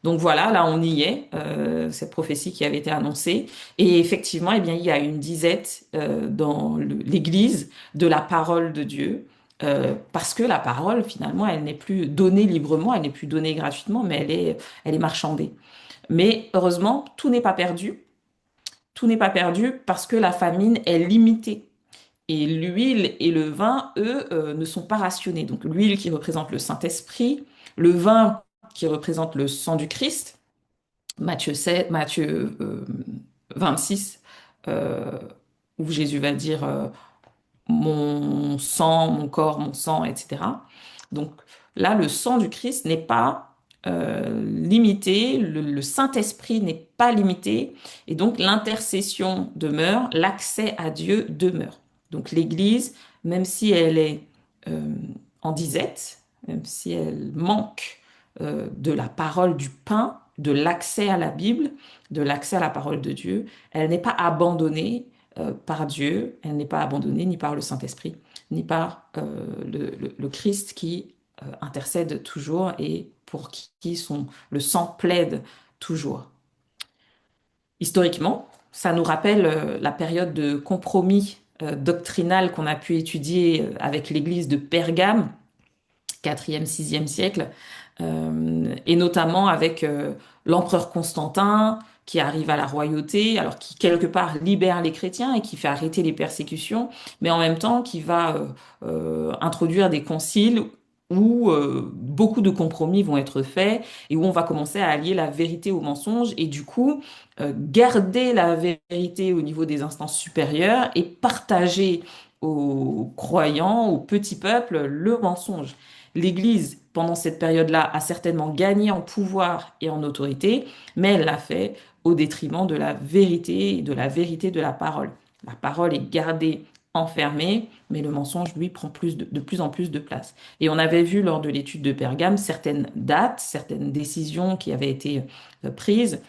Donc voilà, là on y est, cette prophétie qui avait été annoncée. Et effectivement, eh bien, il y a une disette dans l'Église de la parole de Dieu, parce que la parole, finalement, elle n'est plus donnée librement, elle n'est plus donnée gratuitement, mais elle est marchandée. Mais heureusement, tout n'est pas perdu. Tout n'est pas perdu parce que la famine est limitée. Et l'huile et le vin, eux, ne sont pas rationnés. Donc l'huile qui représente le Saint-Esprit, le vin qui représente le sang du Christ, Matthieu 7, Matthieu 26, euh, où Jésus va dire mon sang, mon corps, mon sang, etc. Donc là, le sang du Christ n'est pas limité, le Saint-Esprit n'est pas limité, et donc l'intercession demeure, l'accès à Dieu demeure. Donc l'Église, même si elle est euh, en disette, même si elle manque de la parole du pain, de l'accès à la Bible, de l'accès à la parole de Dieu, elle n'est pas abandonnée par Dieu, elle n'est pas abandonnée ni par le Saint-Esprit, ni par le Christ qui intercède toujours et pour qui le sang plaide toujours. Historiquement, ça nous rappelle la période de compromis doctrinal qu'on a pu étudier avec l'Église de Pergame, 4e, 6e siècle, et notamment avec l'empereur Constantin qui arrive à la royauté, alors qui quelque part libère les chrétiens et qui fait arrêter les persécutions, mais en même temps qui va introduire des conciles où beaucoup de compromis vont être faits et où on va commencer à allier la vérité au mensonge et du coup garder la vérité au niveau des instances supérieures et partager aux croyants, au petit peuple, le mensonge. L'Église, pendant cette période-là, a certainement gagné en pouvoir et en autorité, mais elle l'a fait au détriment de la vérité et de la vérité de la parole. La parole est gardée enfermée, mais le mensonge, lui, prend de plus en plus de place. Et on avait vu lors de l'étude de Pergame certaines dates, certaines décisions qui avaient été prises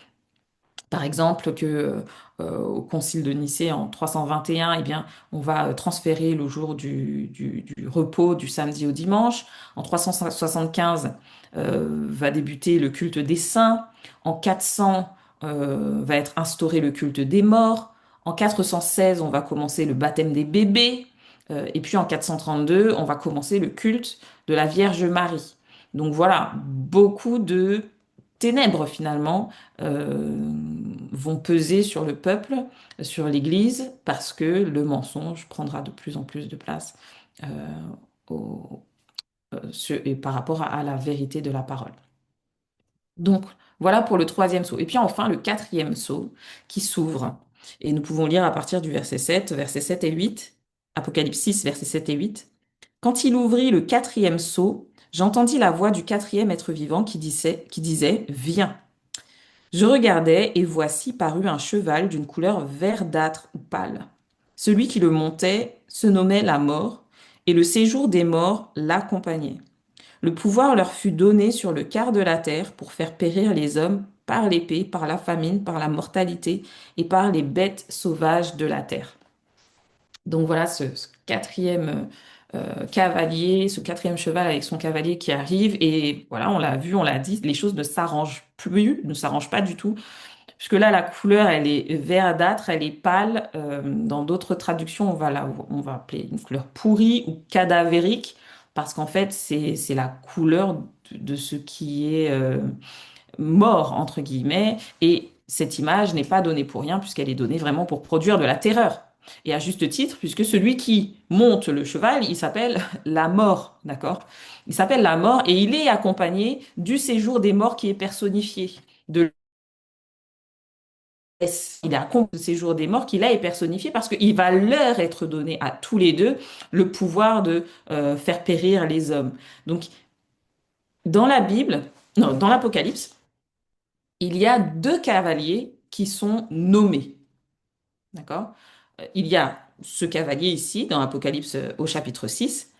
par exemple, que au Concile de Nicée en 321, eh bien, on va transférer le jour du repos du samedi au dimanche. En 375, va débuter le culte des saints. En 400, va être instauré le culte des morts. En 416, on va commencer le baptême des bébés. Et puis en 432, on va commencer le culte de la Vierge Marie. Donc voilà, beaucoup de ténèbres finalement vont peser sur le peuple, sur l'Église, parce que le mensonge prendra de plus en plus de place euh, au- et par rapport à la vérité de la parole. Donc voilà pour le troisième sceau. Et puis enfin le quatrième sceau qui s'ouvre. Et nous pouvons lire à partir du verset 7 et 8, Apocalypse 6, versets 7 et 8. Quand il ouvrit le quatrième sceau, j'entendis la voix du quatrième être vivant qui disait, Viens. Je regardai, et voici parut un cheval d'une couleur verdâtre ou pâle. Celui qui le montait se nommait la mort, et le séjour des morts l'accompagnait. Le pouvoir leur fut donné sur le quart de la terre pour faire périr les hommes par l'épée, par la famine, par la mortalité et par les bêtes sauvages de la terre. Donc voilà ce quatrième cavalier, ce quatrième cheval avec son cavalier qui arrive. Et voilà, on l'a vu, on l'a dit, les choses ne s'arrangent plus, ne s'arrangent pas du tout. Puisque là, la couleur, elle est verdâtre, elle est pâle. Dans d'autres traductions, on va appeler une couleur pourrie ou cadavérique, parce qu'en fait, c'est la couleur de ce qui est mort, entre guillemets. Et cette image n'est pas donnée pour rien, puisqu'elle est donnée vraiment pour produire de la terreur. Et à juste titre, puisque celui qui monte le cheval, il s'appelle la mort, d'accord? Il s'appelle la mort et il est accompagné du séjour des morts qui est personnifié. De il est accompli de séjour des morts qui là est personnifié parce qu'il va leur être donné à tous les deux le pouvoir de faire périr les hommes. Donc dans la Bible, non, dans l'Apocalypse, il y a deux cavaliers qui sont nommés. D'accord? Il y a ce cavalier ici dans Apocalypse au chapitre 6.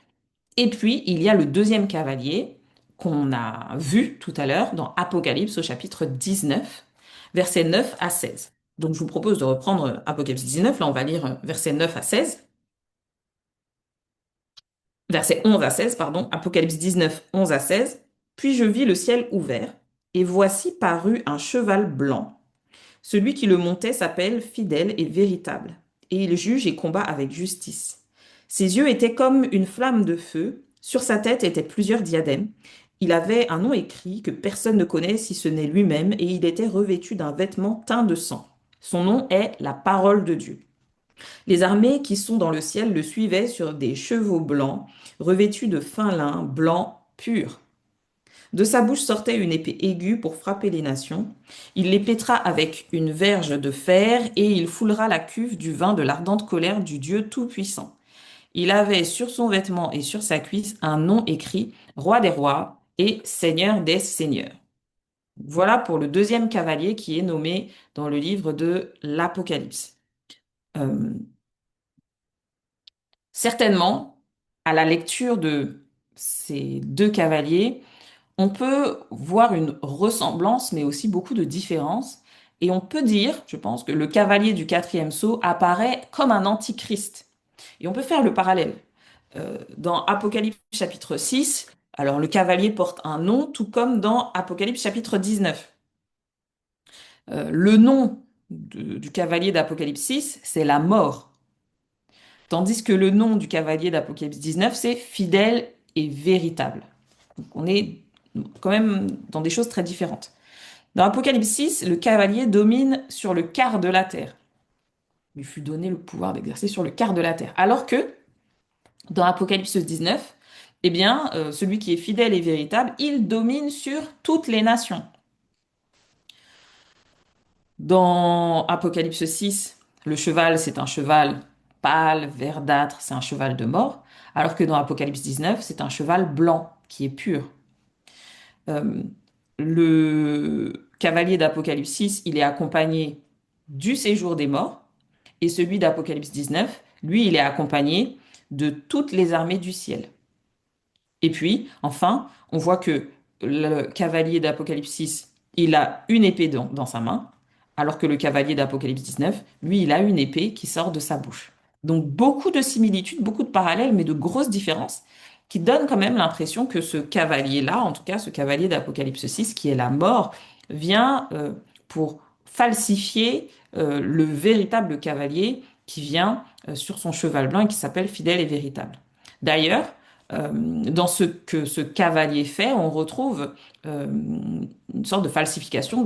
Et puis, il y a le deuxième cavalier qu'on a vu tout à l'heure dans Apocalypse au chapitre 19, versets 9 à 16. Donc, je vous propose de reprendre Apocalypse 19. Là, on va lire versets 9 à 16. Versets 11 à 16, pardon. Apocalypse 19, 11 à 16. Puis je vis le ciel ouvert, et voici parut un cheval blanc. Celui qui le montait s'appelle Fidèle et Véritable, et il juge et combat avec justice. Ses yeux étaient comme une flamme de feu, sur sa tête étaient plusieurs diadèmes. Il avait un nom écrit que personne ne connaît si ce n'est lui-même, et il était revêtu d'un vêtement teint de sang. Son nom est la parole de Dieu. Les armées qui sont dans le ciel le suivaient sur des chevaux blancs, revêtus de fin lin blanc pur. De sa bouche sortait une épée aiguë pour frapper les nations. Il les pétra avec une verge de fer et il foulera la cuve du vin de l'ardente colère du Dieu Tout-Puissant. Il avait sur son vêtement et sur sa cuisse un nom écrit Roi des rois et Seigneur des seigneurs. Voilà pour le deuxième cavalier qui est nommé dans le livre de l'Apocalypse. Euh, Certainement, à la lecture de ces deux cavaliers, on peut voir une ressemblance, mais aussi beaucoup de différences. Et on peut dire, je pense, que le cavalier du quatrième sceau apparaît comme un antichrist. Et on peut faire le parallèle. Dans Apocalypse chapitre 6, alors le cavalier porte un nom, tout comme dans Apocalypse chapitre 19. Le nom du cavalier d'Apocalypse 6, c'est la mort. Tandis que le nom du cavalier d'Apocalypse 19, c'est fidèle et véritable. Donc on est quand même dans des choses très différentes. Dans Apocalypse 6, le cavalier domine sur le quart de la terre. Il lui fut donné le pouvoir d'exercer sur le quart de la terre. Alors que dans Apocalypse 19, eh bien, celui qui est fidèle et véritable, il domine sur toutes les nations. Dans Apocalypse 6, le cheval, c'est un cheval pâle, verdâtre, c'est un cheval de mort, alors que dans Apocalypse 19, c'est un cheval blanc qui est pur. Euh, le cavalier d'Apocalypse 6, il est accompagné du séjour des morts, et celui d'Apocalypse 19, lui, il est accompagné de toutes les armées du ciel. Et puis, enfin, on voit que le cavalier d'Apocalypse 6, il a une épée dans sa main, alors que le cavalier d'Apocalypse 19, lui, il a une épée qui sort de sa bouche. Donc, beaucoup de similitudes, beaucoup de parallèles, mais de grosses différences qui donnent quand même l'impression que ce cavalier-là, en tout cas ce cavalier d'Apocalypse 6, qui est la mort, vient pour falsifier le véritable cavalier qui vient sur son cheval blanc et qui s'appelle fidèle et véritable. D'ailleurs, dans ce que ce cavalier fait, on retrouve une sorte de falsification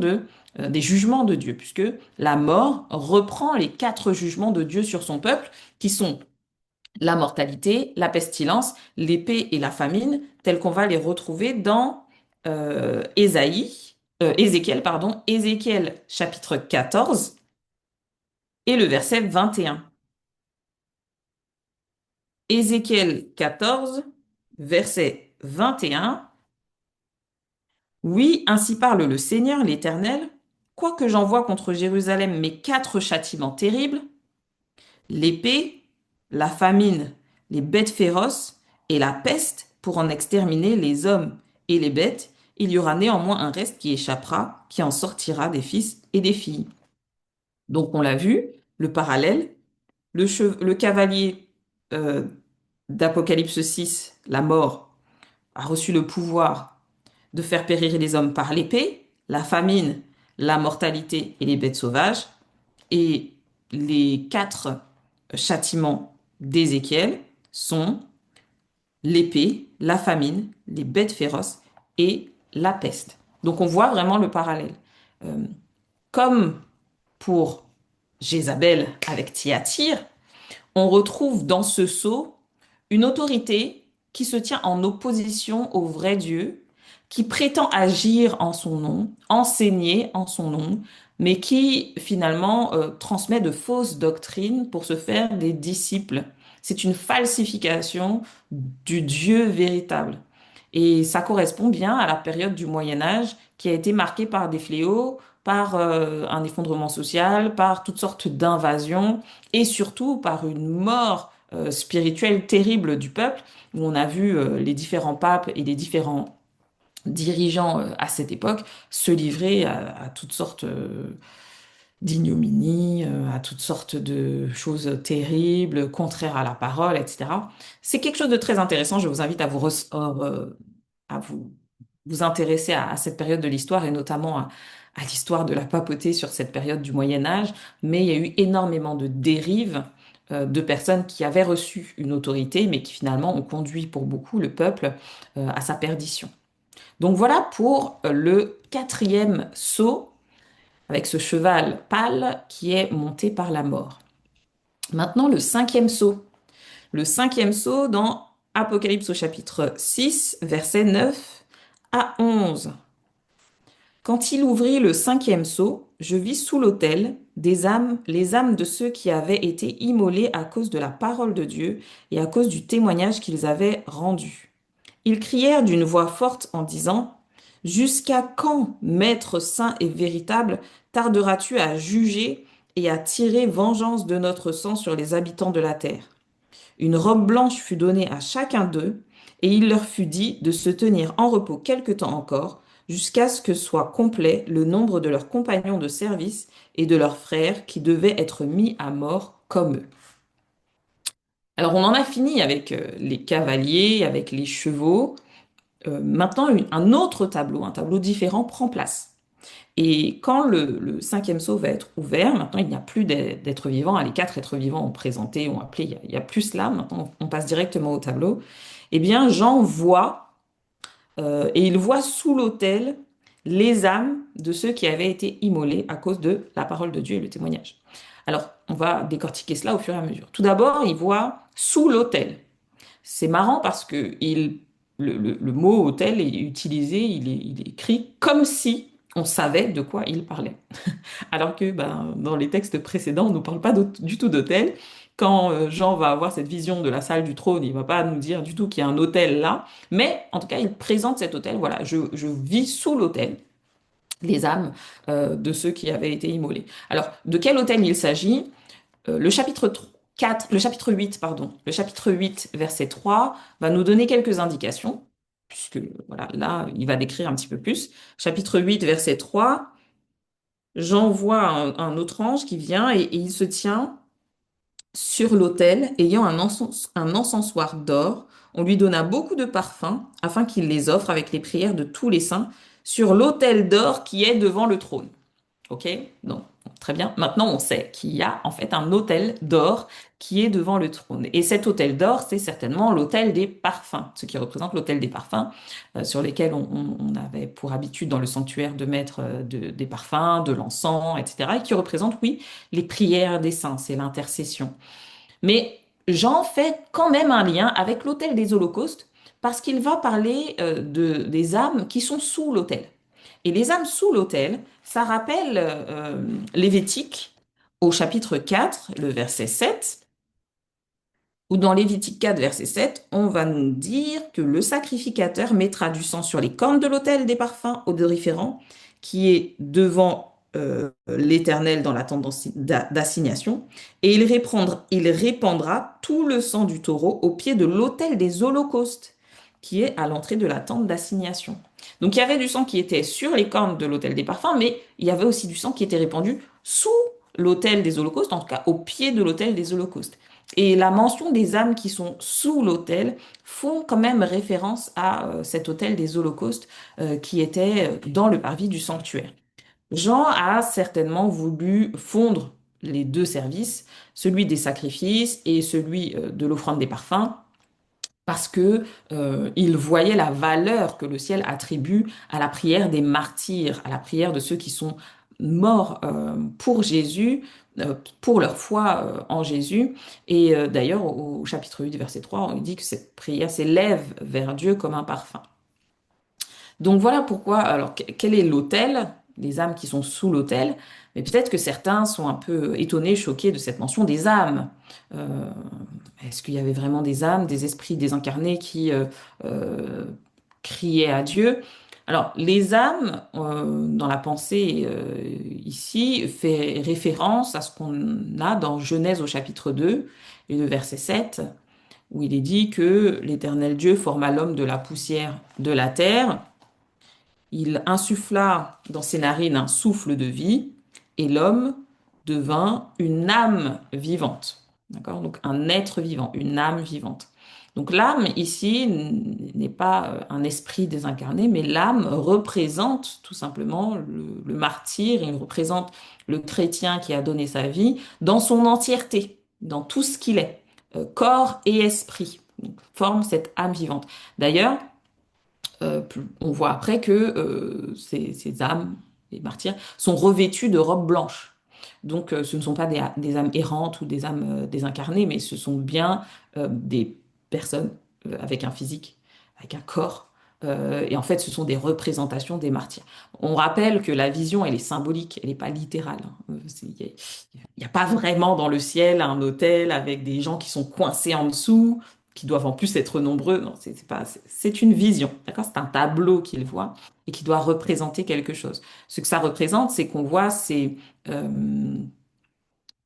des jugements de Dieu, puisque la mort reprend les quatre jugements de Dieu sur son peuple, qui sont la mortalité, la pestilence, l'épée et la famine, tels qu'on va les retrouver dans Ézéchiel, pardon, Ézéchiel chapitre 14 et le verset 21. Ézéchiel 14, verset 21. Oui, ainsi parle le Seigneur l'Éternel. Quoique j'envoie contre Jérusalem mes quatre châtiments terribles, l'épée, la famine, les bêtes féroces et la peste pour en exterminer les hommes et les bêtes, il y aura néanmoins un reste qui échappera, qui en sortira des fils et des filles. Donc on l'a vu, le parallèle, le cavalier euh, d'Apocalypse 6, la mort, a reçu le pouvoir de faire périr les hommes par l'épée, la famine, la mortalité et les bêtes sauvages. Et les quatre châtiments d'Ézéchiel sont l'épée, la famine, les bêtes féroces et la peste. Donc on voit vraiment le parallèle. Euh, Comme pour Jézabel avec Thyatire, on retrouve dans ce sceau une autorité qui se tient en opposition au vrai Dieu, qui prétend agir en son nom, enseigner en son nom, mais qui finalement transmet de fausses doctrines pour se faire des disciples. C'est une falsification du Dieu véritable. Et ça correspond bien à la période du Moyen Âge qui a été marquée par des fléaux, par un effondrement social, par toutes sortes d'invasions et surtout par une mort spirituelle terrible du peuple, où on a vu les différents papes et les différents dirigeants à cette époque se livrer à toutes sortes d'ignominies, à toutes sortes de choses terribles, contraires à la parole, etc. C'est quelque chose de très intéressant. Je vous invite à à vous, vous intéresser à cette période de l'histoire et notamment à l'histoire de la papauté sur cette période du Moyen Âge. Mais il y a eu énormément de dérives de personnes qui avaient reçu une autorité, mais qui finalement ont conduit pour beaucoup le peuple à sa perdition. Donc voilà pour le quatrième sceau avec ce cheval pâle qui est monté par la mort. Maintenant, le cinquième sceau. Le cinquième sceau dans Apocalypse au chapitre 6, versets 9 à 11. Quand il ouvrit le cinquième sceau, je vis sous l'autel des âmes, les âmes de ceux qui avaient été immolés à cause de la parole de Dieu et à cause du témoignage qu'ils avaient rendu. Ils crièrent d'une voix forte en disant, Jusqu'à quand, Maître saint et véritable, tarderas-tu à juger et à tirer vengeance de notre sang sur les habitants de la terre? Une robe blanche fut donnée à chacun d'eux, et il leur fut dit de se tenir en repos quelque temps encore, jusqu'à ce que soit complet le nombre de leurs compagnons de service et de leurs frères qui devaient être mis à mort comme eux. Alors on en a fini avec les cavaliers, avec les chevaux. Maintenant, un autre tableau, un tableau différent, prend place. Et quand le cinquième sceau va être ouvert, maintenant il n'y a plus d'êtres vivants. Les quatre êtres vivants ont présenté, ont appelé, il y a plus cela. Maintenant on passe directement au tableau. Eh bien, Jean voit, et il voit sous l'autel les âmes de ceux qui avaient été immolés à cause de la parole de Dieu et le témoignage. Alors, on va décortiquer cela au fur et à mesure. Tout d'abord, il voit sous l'autel. C'est marrant parce que le mot autel est utilisé, il est écrit comme si on savait de quoi il parlait. Alors que ben, dans les textes précédents, on ne nous parle pas du tout d'autel. Quand Jean va avoir cette vision de la salle du trône, il va pas nous dire du tout qu'il y a un autel là, mais en tout cas, il présente cet autel. Voilà, je vis sous l'autel les âmes de ceux qui avaient été immolés. Alors, de quel autel il s'agit? Le chapitre 4, le chapitre 8, pardon, le chapitre 8, verset 3, va nous donner quelques indications, puisque voilà, là, il va décrire un petit peu plus. Chapitre 8, verset 3, Jean voit un autre ange qui vient et il se tient sur l'autel, ayant un encensoir d'or. On lui donna beaucoup de parfums afin qu'il les offre avec les prières de tous les saints sur l'autel d'or qui est devant le trône. Ok? Donc, très bien. Maintenant, on sait qu'il y a en fait un autel d'or qui est devant le trône. Et cet autel d'or, c'est certainement l'autel des parfums, ce qui représente l'autel des parfums, sur lesquels on avait pour habitude dans le sanctuaire de mettre des parfums, de l'encens, etc. Et qui représente, oui, les prières des saints, c'est l'intercession. Mais Jean fait quand même un lien avec l'autel des holocaustes parce qu'il va parler des âmes qui sont sous l'autel. Et les âmes sous l'autel, ça rappelle Lévitique au chapitre 4, le verset 7, où dans Lévitique 4, verset 7, on va nous dire que le sacrificateur mettra du sang sur les cornes de l'autel des parfums odoriférants qui est devant l'Éternel dans la tente d'assignation, et il répandra tout le sang du taureau au pied de l'autel des holocaustes qui est à l'entrée de la tente d'assignation. Donc il y avait du sang qui était sur les cornes de l'autel des parfums, mais il y avait aussi du sang qui était répandu sous l'autel des holocaustes, en tout cas au pied de l'autel des holocaustes. Et la mention des âmes qui sont sous l'autel font quand même référence à cet autel des holocaustes qui était dans le parvis du sanctuaire. Jean a certainement voulu fondre les deux services, celui des sacrifices et celui de l'offrande des parfums, parce que il voyait la valeur que le ciel attribue à la prière des martyrs, à la prière de ceux qui sont morts pour Jésus, pour leur foi en Jésus. Et d'ailleurs, au chapitre 8, verset 3, on dit que cette prière s'élève vers Dieu comme un parfum. Donc voilà pourquoi, alors quel est l'autel? les âmes qui sont sous l'autel, mais peut-être que certains sont un peu étonnés, choqués de cette mention des âmes. Euh, Est-ce qu'il y avait vraiment des âmes, des esprits désincarnés qui euh, criaient à Dieu? Alors, les âmes, dans la pensée ici, fait référence à ce qu'on a dans Genèse au chapitre 2 et le verset 7, où il est dit que l'Éternel Dieu forma l'homme de la poussière de la terre. Il insuffla dans ses narines un souffle de vie et l'homme devint une âme vivante. D'accord? Donc un être vivant, une âme vivante. Donc l'âme ici n'est pas un esprit désincarné, mais l'âme représente tout simplement le martyr, il représente le chrétien qui a donné sa vie dans son entièreté, dans tout ce qu'il est, corps et esprit. Donc, forme cette âme vivante. D'ailleurs, on voit après que ces âmes, les martyrs, sont revêtus de robes blanches. Donc, ce ne sont pas des âmes errantes ou des âmes désincarnées, mais ce sont bien des personnes avec un physique, avec un corps. Et en fait, ce sont des représentations des martyrs. On rappelle que la vision, elle est symbolique, elle n'est pas littérale. Il n'y a pas vraiment dans le ciel un hôtel avec des gens qui sont coincés en dessous, qui doivent en plus être nombreux. Non, c'est pas, c'est une vision, d'accord? C'est un tableau qu'il voit et qui doit représenter quelque chose. Ce que ça représente, c'est qu'on voit euh,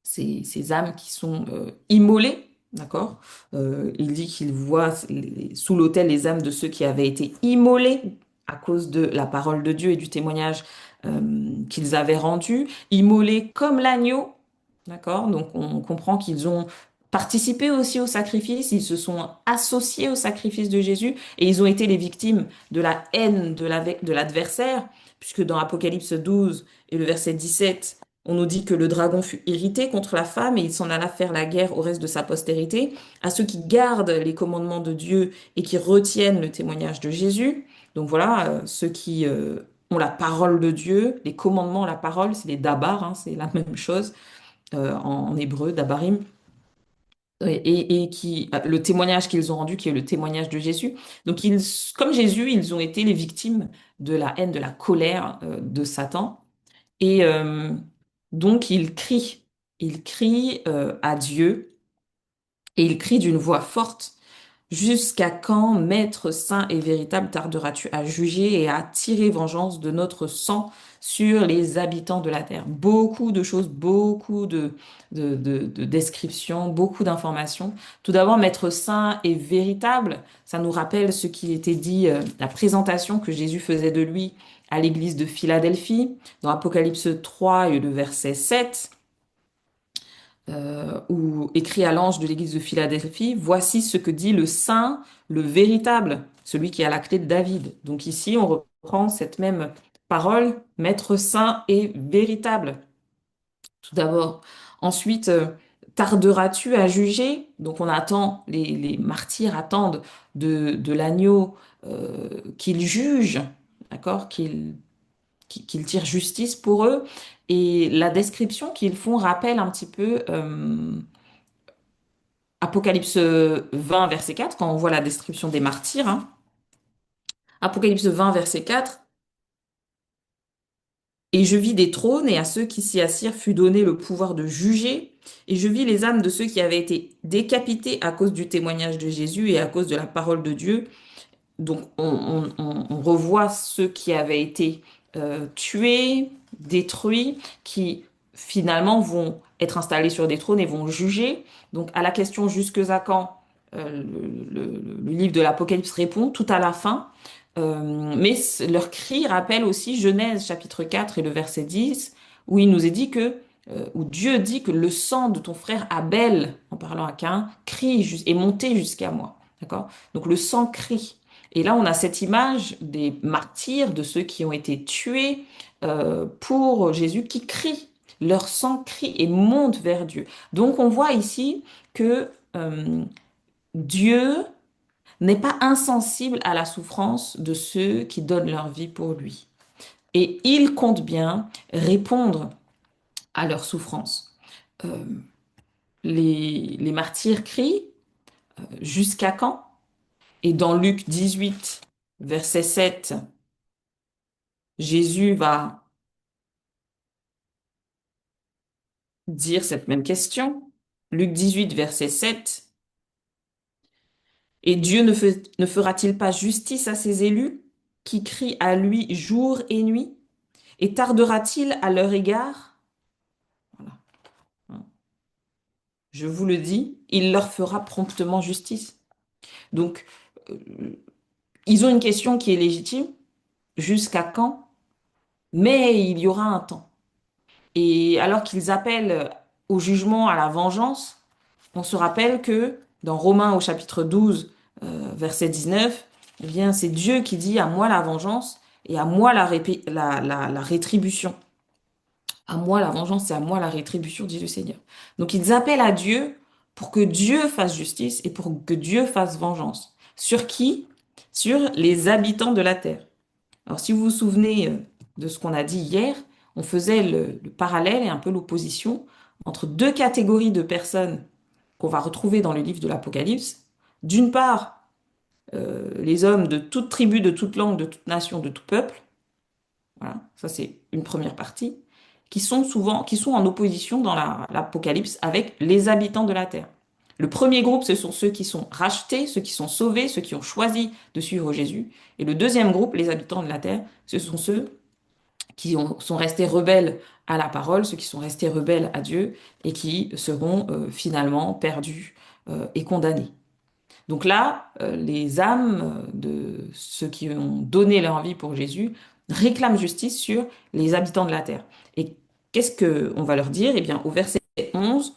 ces âmes qui sont immolées, d'accord? Il dit qu'il voit sous l'autel les âmes de ceux qui avaient été immolés à cause de la parole de Dieu et du témoignage qu'ils avaient rendu, immolés comme l'agneau, d'accord? Donc on comprend qu'ils ont participé aussi au sacrifice, ils se sont associés au sacrifice de Jésus et ils ont été les victimes de la haine de l'adversaire, puisque dans Apocalypse 12 et le verset 17, on nous dit que le dragon fut irrité contre la femme et il s'en alla faire la guerre au reste de sa postérité, à ceux qui gardent les commandements de Dieu et qui retiennent le témoignage de Jésus. Donc voilà, ceux qui ont la parole de Dieu, les commandements, la parole, c'est les dabar, hein, c'est la même chose en hébreu, dabarim. Et qui le témoignage qu'ils ont rendu, qui est le témoignage de Jésus. Donc comme Jésus, ils ont été les victimes de la haine, de la colère de Satan. Et donc il crie à Dieu et il crie d'une voix forte. Jusqu'à quand, Maître saint et véritable, tarderas-tu à juger et à tirer vengeance de notre sang sur les habitants de la terre? Beaucoup de choses, beaucoup de descriptions, beaucoup d'informations. Tout d'abord, Maître saint et véritable, ça nous rappelle ce qui était dit, la présentation que Jésus faisait de lui à l'église de Philadelphie, dans Apocalypse 3 et le verset 7 ou écrit à l'ange de l'église de Philadelphie, voici ce que dit le saint, le véritable, celui qui a la clé de David. Donc ici, on reprend cette même parole, maître saint et véritable, tout d'abord. Ensuite, tarderas-tu à juger? Donc on attend, les martyrs attendent de l'agneau qu'il juge, d'accord? Qu'il tire justice pour eux. Et la description qu'ils font rappelle un petit peu Apocalypse 20, verset 4, quand on voit la description des martyrs, hein. Apocalypse 20, verset 4, et je vis des trônes, et à ceux qui s'y assirent fut donné le pouvoir de juger, et je vis les âmes de ceux qui avaient été décapités à cause du témoignage de Jésus et à cause de la parole de Dieu. Donc on revoit ceux qui avaient été tués, détruits, qui finalement vont être installés sur des trônes et vont juger. Donc à la question jusque à quand, le livre de l'Apocalypse répond tout à la fin. Mais leur cri rappelle aussi Genèse chapitre 4 et le verset 10, où il nous est dit que, où Dieu dit que le sang de ton frère Abel, en parlant à Caïn, est monté jusqu'à moi. D'accord? Donc le sang crie. Et là, on a cette image des martyrs, de ceux qui ont été tués pour Jésus, qui crient. Leur sang crie et monte vers Dieu. Donc on voit ici que Dieu n'est pas insensible à la souffrance de ceux qui donnent leur vie pour lui. Et il compte bien répondre à leur souffrance. Euh, les martyrs crient, jusqu'à quand? Et dans Luc 18, verset 7, Jésus va dire cette même question. Luc 18, verset 7. Et Dieu ne fera-t-il pas justice à ses élus qui crient à lui jour et nuit? Et tardera-t-il à leur égard? Voilà. Je vous le dis, il leur fera promptement justice. Donc, euh, ils ont une question qui est légitime. Jusqu'à quand? Mais il y aura un temps. Et alors qu'ils appellent au jugement, à la vengeance, on se rappelle que dans Romains au chapitre 12, verset 19, eh bien, c'est Dieu qui dit à moi la vengeance et à moi la rétribution. À moi la vengeance et à moi la rétribution, dit le Seigneur. Donc ils appellent à Dieu pour que Dieu fasse justice et pour que Dieu fasse vengeance. Sur qui? Sur les habitants de la terre. Alors si vous vous souvenez de ce qu'on a dit hier, on faisait le parallèle et un peu l'opposition entre deux catégories de personnes qu'on va retrouver dans le livre de l'Apocalypse. D'une part, les hommes de toute tribu, de toute langue, de toute nation, de tout peuple. Voilà, ça c'est une première partie, qui sont en opposition dans l'Apocalypse avec les habitants de la terre. Le premier groupe, ce sont ceux qui sont rachetés, ceux qui sont sauvés, ceux qui ont choisi de suivre Jésus. Et le deuxième groupe, les habitants de la terre, ce sont ceux sont restés rebelles à la parole, ceux qui sont restés rebelles à Dieu et qui seront finalement perdus et condamnés. Donc là, les âmes de ceux qui ont donné leur vie pour Jésus réclament justice sur les habitants de la terre. Et qu'est-ce que on va leur dire? Eh bien, au verset 11,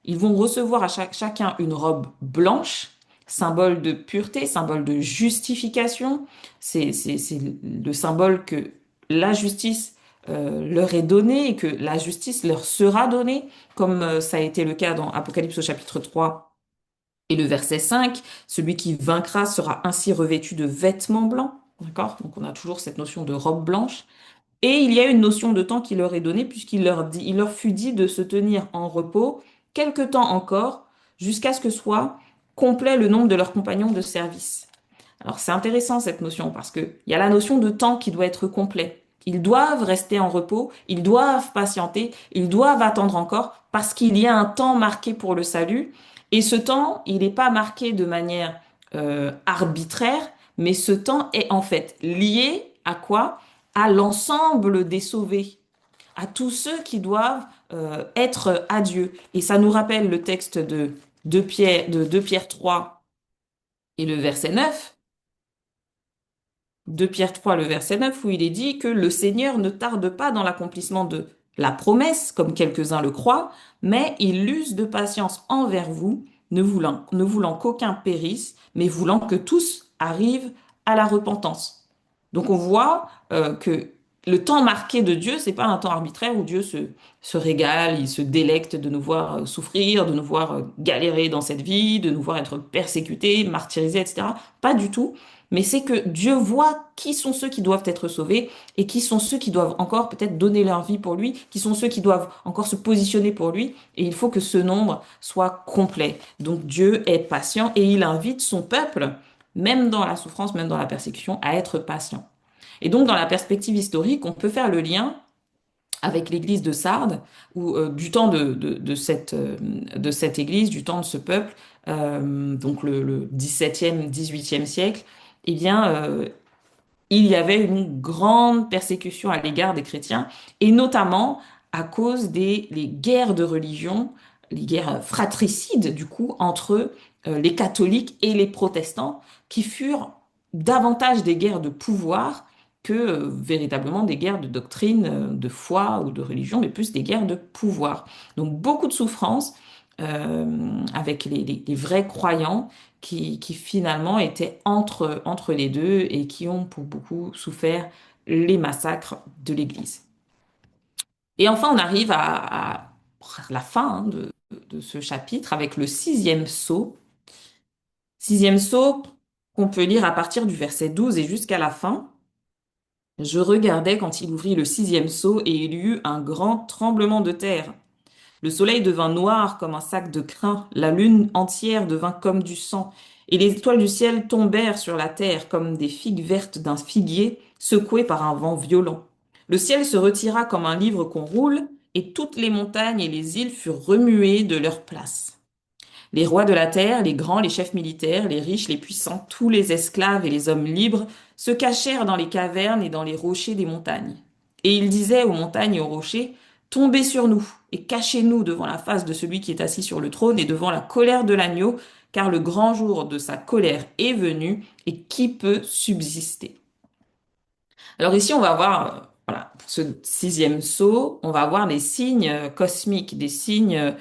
ils vont recevoir à chacun une robe blanche, symbole de pureté, symbole de justification. C'est le symbole que la justice leur est donnée et que la justice leur sera donnée, comme ça a été le cas dans Apocalypse au chapitre 3 et le verset 5, celui qui vaincra sera ainsi revêtu de vêtements blancs. D'accord? Donc on a toujours cette notion de robe blanche. Et il y a une notion de temps qui leur est donnée, puisqu'il il leur fut dit de se tenir en repos quelque temps encore, jusqu'à ce que soit complet le nombre de leurs compagnons de service. Alors c'est intéressant cette notion, parce qu'il y a la notion de temps qui doit être complet. Ils doivent rester en repos, ils doivent patienter, ils doivent attendre encore, parce qu'il y a un temps marqué pour le salut. Et ce temps, il n'est pas marqué de manière arbitraire, mais ce temps est en fait lié à quoi? À l'ensemble des sauvés, à tous ceux qui doivent être à Dieu. Et ça nous rappelle le texte de 2 Pierre 3 et le verset 9. 2 Pierre 3, le verset 9, où il est dit que le Seigneur ne tarde pas dans l'accomplissement de la promesse, comme quelques-uns le croient, mais il use de patience envers vous, ne voulant qu'aucun périsse, mais voulant que tous arrivent à la repentance. Donc on voit que le temps marqué de Dieu, c'est pas un temps arbitraire où Dieu se régale, il se délecte de nous voir souffrir, de nous voir galérer dans cette vie, de nous voir être persécutés, martyrisés, etc. Pas du tout. Mais c'est que Dieu voit qui sont ceux qui doivent être sauvés et qui sont ceux qui doivent encore peut-être donner leur vie pour lui, qui sont ceux qui doivent encore se positionner pour lui. Et il faut que ce nombre soit complet. Donc Dieu est patient et il invite son peuple, même dans la souffrance, même dans la persécution, à être patient. Et donc dans la perspective historique, on peut faire le lien avec l'église de Sardes, ou du temps de cette église, du temps de ce peuple, donc le 17e, 18e siècle, eh bien, il y avait une grande persécution à l'égard des chrétiens, et notamment à cause des les guerres de religion, les guerres fratricides, du coup, entre les catholiques et les protestants, qui furent davantage des guerres de pouvoir que véritablement des guerres de doctrine, de foi ou de religion, mais plus des guerres de pouvoir. Donc beaucoup de souffrances avec les vrais croyants qui finalement étaient entre les deux et qui ont pour beaucoup souffert les massacres de l'Église. Et enfin, on arrive à la fin hein, de ce chapitre avec le sixième sceau. Sixième sceau qu'on peut lire à partir du verset 12 et jusqu'à la fin. Je regardais quand il ouvrit le sixième sceau et il y eut un grand tremblement de terre. Le soleil devint noir comme un sac de crin, la lune entière devint comme du sang, et les étoiles du ciel tombèrent sur la terre comme des figues vertes d'un figuier secouées par un vent violent. Le ciel se retira comme un livre qu'on roule, et toutes les montagnes et les îles furent remuées de leur place. Les rois de la terre, les grands, les chefs militaires, les riches, les puissants, tous les esclaves et les hommes libres se cachèrent dans les cavernes et dans les rochers des montagnes. Et ils disaient aux montagnes et aux rochers, tombez sur nous et cachez-nous devant la face de celui qui est assis sur le trône et devant la colère de l'agneau, car le grand jour de sa colère est venu et qui peut subsister? Alors ici, on va voir, voilà, pour ce sixième sceau, on va avoir des signes cosmiques, des signes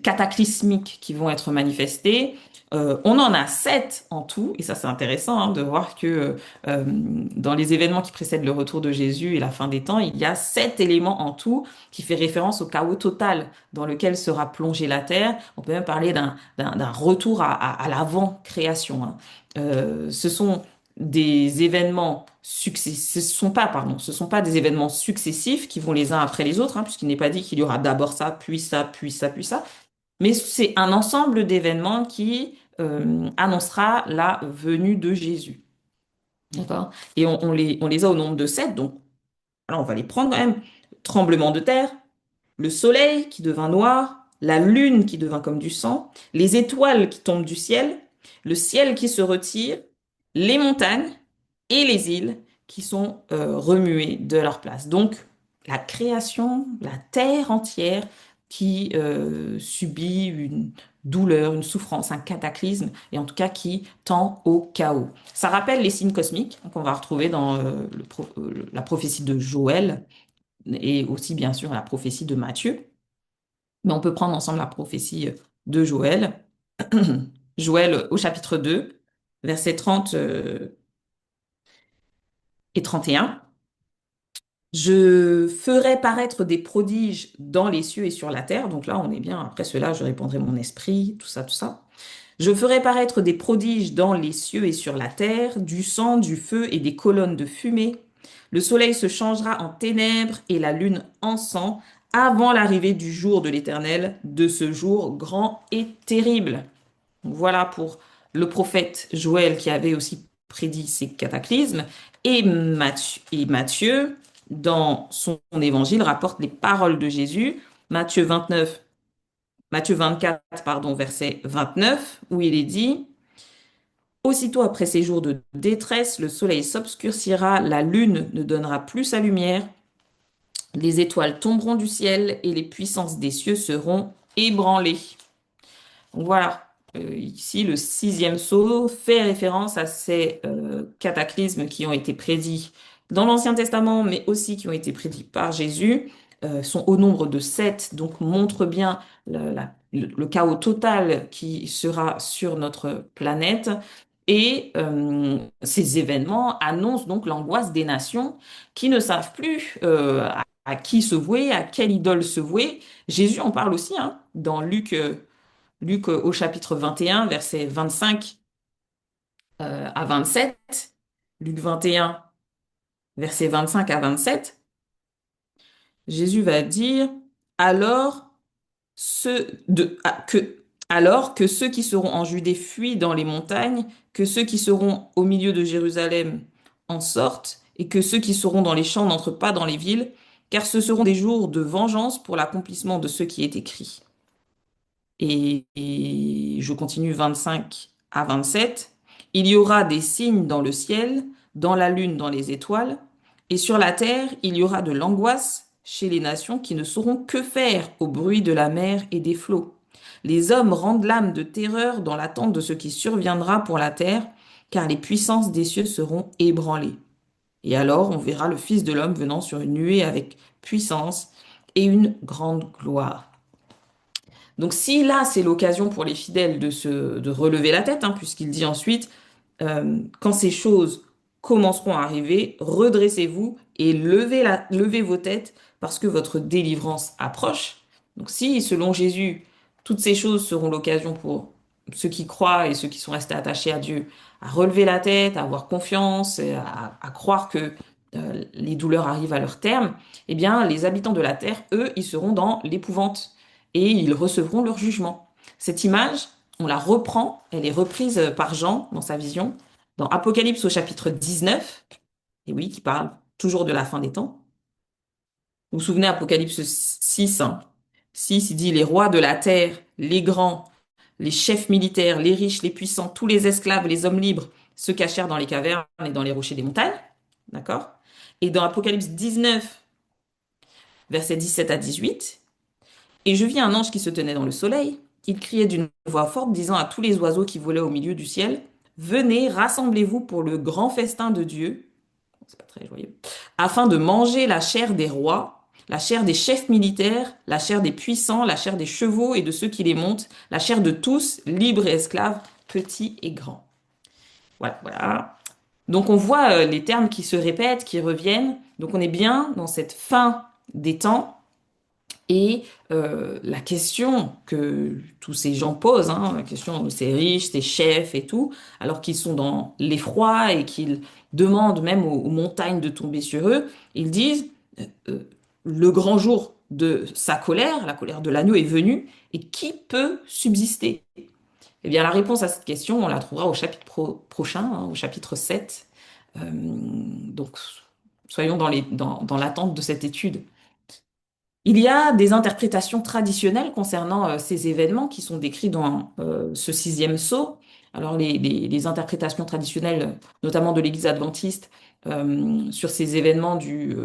cataclysmiques qui vont être manifestés. On en a sept en tout, et ça c'est intéressant de voir que dans les événements qui précèdent le retour de Jésus et la fin des temps, il y a sept éléments en tout qui fait référence au chaos total dans lequel sera plongée la terre. On peut même parler d'un retour à l'avant-création. Ce sont des événements ce sont pas des événements successifs qui vont les uns après les autres, puisqu'il n'est pas dit qu'il y aura d'abord ça, puis ça, puis ça, puis ça, mais c'est un ensemble d'événements qui annoncera la venue de Jésus. D'accord? Et on les a au nombre de sept, donc alors on va les prendre quand même. Tremblement de terre, le soleil qui devint noir, la lune qui devint comme du sang, les étoiles qui tombent du le ciel qui se retire, les montagnes et les îles qui sont remuées de leur place. Donc la création, la terre entière qui subit une douleur, une souffrance, un cataclysme, et en tout cas qui tend au chaos. Ça rappelle les signes cosmiques qu'on va retrouver dans la prophétie de Joël et aussi bien sûr la prophétie de Matthieu. Mais on peut prendre ensemble la prophétie de Joël. Joël au chapitre 2, versets 30 et 31. Je ferai paraître des prodiges dans les cieux et sur la terre. Donc là, on est bien. Après cela, je répandrai mon esprit, tout ça, tout ça. Je ferai paraître des prodiges dans les cieux et sur la terre, du sang, du feu et des colonnes de fumée. Le soleil se changera en ténèbres et la lune en sang avant l'arrivée du jour de l'Éternel, de ce jour grand et terrible. Donc voilà pour le prophète Joël qui avait aussi prédit ces cataclysmes. Et Matthieu, dans son évangile, rapporte les paroles de Jésus. Matthieu 24, pardon, verset 29, où il est dit, aussitôt après ces jours de détresse, le soleil s'obscurcira, la lune ne donnera plus sa lumière, les étoiles tomberont du ciel et les puissances des cieux seront ébranlées. Donc voilà, ici le sixième sceau fait référence à ces cataclysmes qui ont été prédits dans l'Ancien Testament, mais aussi qui ont été prédits par Jésus, sont au nombre de sept, donc montrent bien le chaos total qui sera sur notre planète. Et ces événements annoncent donc l'angoisse des nations qui ne savent plus à qui se vouer, à quelle idole se vouer. Jésus en parle aussi dans Luc au chapitre 21, versets 25 à 27. Luc 21, versets 25 à 27. Jésus va dire, alors, alors que ceux qui seront en Judée fuient dans les montagnes, que ceux qui seront au milieu de Jérusalem en sortent, et que ceux qui seront dans les champs n'entrent pas dans les villes, car ce seront des jours de vengeance pour l'accomplissement de ce qui est écrit. Et je continue 25 à 27. Il y aura des signes dans le ciel, dans la lune, dans les étoiles, et sur la terre, il y aura de l'angoisse chez les nations qui ne sauront que faire au bruit de la mer et des flots. Les hommes rendent l'âme de terreur dans l'attente de ce qui surviendra pour la terre, car les puissances des cieux seront ébranlées. Et alors on verra le Fils de l'homme venant sur une nuée avec puissance et une grande gloire. Donc si là, c'est l'occasion pour les fidèles de relever la tête, puisqu'il dit ensuite, quand ces choses commenceront à arriver, redressez-vous et levez vos têtes parce que votre délivrance approche. Donc si, selon Jésus, toutes ces choses seront l'occasion pour ceux qui croient et ceux qui sont restés attachés à Dieu à relever la tête, à avoir confiance, et à croire que les douleurs arrivent à leur terme, eh bien, les habitants de la terre, eux, ils seront dans l'épouvante et ils recevront leur jugement. Cette image, on la reprend, elle est reprise par Jean dans sa vision, dans Apocalypse au chapitre 19, et oui, qui parle toujours de la fin des temps. Vous vous souvenez, Apocalypse 6, hein, 6, il dit les rois de la terre, les grands, les chefs militaires, les riches, les puissants, tous les esclaves, les hommes libres, se cachèrent dans les cavernes et dans les rochers des montagnes. D'accord? Et dans Apocalypse 19, versets 17 à 18, et je vis un ange qui se tenait dans le soleil. Il criait d'une voix forte, disant à tous les oiseaux qui volaient au milieu du ciel, venez, rassemblez-vous pour le grand festin de Dieu, c'est pas très joyeux, afin de manger la chair des rois, la chair des chefs militaires, la chair des puissants, la chair des chevaux et de ceux qui les montent, la chair de tous, libres et esclaves, petits et grands. Voilà, voilà. Donc on voit les termes qui se répètent, qui reviennent. Donc on est bien dans cette fin des temps. Et la question que tous ces gens posent, hein, la question de ces riches, ces chefs et tout, alors qu'ils sont dans l'effroi et qu'ils demandent même aux montagnes de tomber sur eux, ils disent, le grand jour de sa colère, la colère de l'agneau est venue, et qui peut subsister? Eh bien, la réponse à cette question, on la trouvera au chapitre prochain, hein, au chapitre 7. Donc, soyons dans l'attente de cette étude. Il y a des interprétations traditionnelles concernant ces événements qui sont décrits dans ce sixième sceau. Alors les interprétations traditionnelles, notamment de l'Église adventiste, sur ces événements du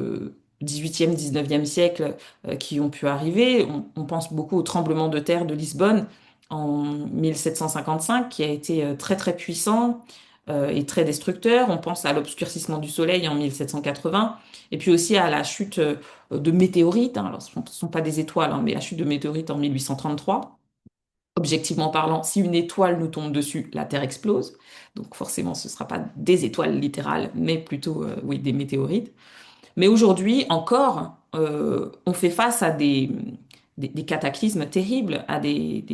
18e, 19e siècle qui ont pu arriver, on pense beaucoup au tremblement de terre de Lisbonne en 1755, qui a été très très puissant et très destructeur. On pense à l'obscurcissement du soleil en 1780, et puis aussi à la chute de météorites, hein. Alors, ce ne sont pas des étoiles, hein, mais la chute de météorites en 1833. Objectivement parlant, si une étoile nous tombe dessus, la Terre explose. Donc forcément, ce ne sera pas des étoiles littérales, mais plutôt oui, des météorites. Mais aujourd'hui encore, on fait face à des cataclysmes terribles, à des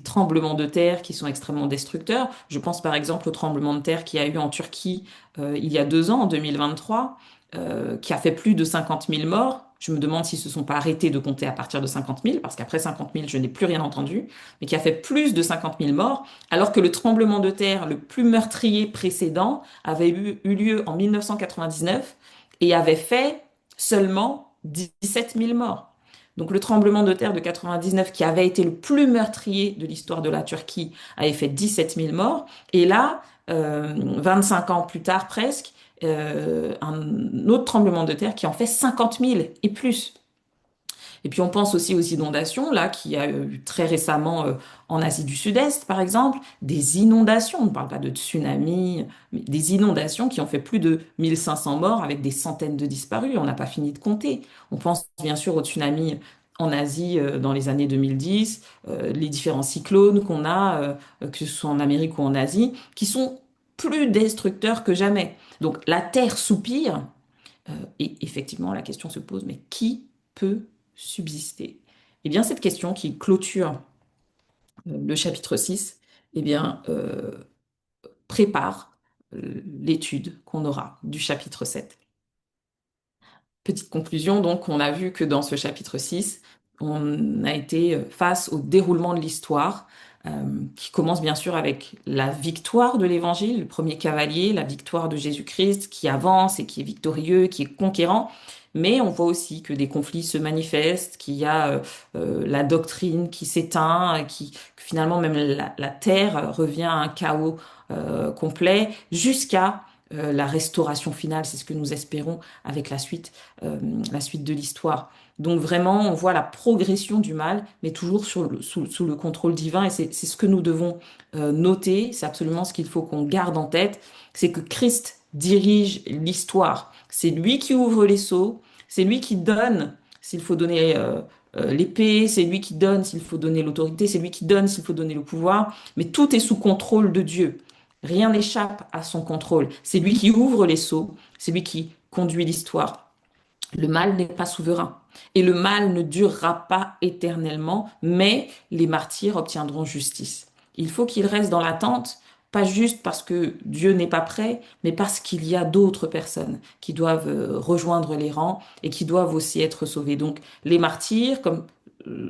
tremblements de terre qui sont extrêmement destructeurs. Je pense par exemple au tremblement de terre qu'il y a eu en Turquie il y a 2 ans, en 2023, qui a fait plus de 50 000 morts. Je me demande s'ils se sont pas arrêtés de compter à partir de 50 000, parce qu'après 50 000, je n'ai plus rien entendu, mais qui a fait plus de 50 000 morts, alors que le tremblement de terre le plus meurtrier précédent avait eu lieu en 1999 et avait fait seulement 17 000 morts. Donc le tremblement de terre de 99, qui avait été le plus meurtrier de l'histoire de la Turquie, avait fait 17 000 morts. Et là, 25 ans plus tard presque, un autre tremblement de terre qui en fait 50 000 et plus. Et puis on pense aussi aux inondations, là, qu'il y a eu très récemment en Asie du Sud-Est, par exemple, des inondations, on ne parle pas de tsunamis, mais des inondations qui ont fait plus de 1500 morts avec des centaines de disparus, on n'a pas fini de compter. On pense bien sûr aux tsunamis en Asie dans les années 2010, les différents cyclones qu'on a, que ce soit en Amérique ou en Asie, qui sont plus destructeurs que jamais. Donc la Terre soupire, et effectivement la question se pose, mais qui peut subsister? Eh bien, cette question qui clôture le chapitre 6, eh bien, prépare l'étude qu'on aura du chapitre 7. Petite conclusion, donc, on a vu que dans ce chapitre 6, on a été face au déroulement de l'histoire, euh, qui commence bien sûr avec la victoire de l'Évangile, le premier cavalier, la victoire de Jésus-Christ qui avance et qui est victorieux, qui est conquérant. Mais on voit aussi que des conflits se manifestent, qu'il y a la doctrine qui s'éteint, que finalement même la terre revient à un chaos complet, jusqu'à la restauration finale. C'est ce que nous espérons avec la suite de l'histoire. Donc vraiment, on voit la progression du mal, mais toujours sous le contrôle divin. Et c'est ce que nous devons noter. C'est absolument ce qu'il faut qu'on garde en tête. C'est que Christ dirige l'histoire. C'est lui qui ouvre les sceaux. C'est lui qui donne, s'il faut donner l'épée. C'est lui qui donne, s'il faut donner l'autorité. C'est lui qui donne, s'il faut donner le pouvoir. Mais tout est sous contrôle de Dieu. Rien n'échappe à son contrôle. C'est lui qui ouvre les sceaux. C'est lui qui conduit l'histoire. Le mal n'est pas souverain et le mal ne durera pas éternellement, mais les martyrs obtiendront justice. Il faut qu'ils restent dans l'attente, pas juste parce que Dieu n'est pas prêt, mais parce qu'il y a d'autres personnes qui doivent rejoindre les rangs et qui doivent aussi être sauvées. Donc les martyrs, comme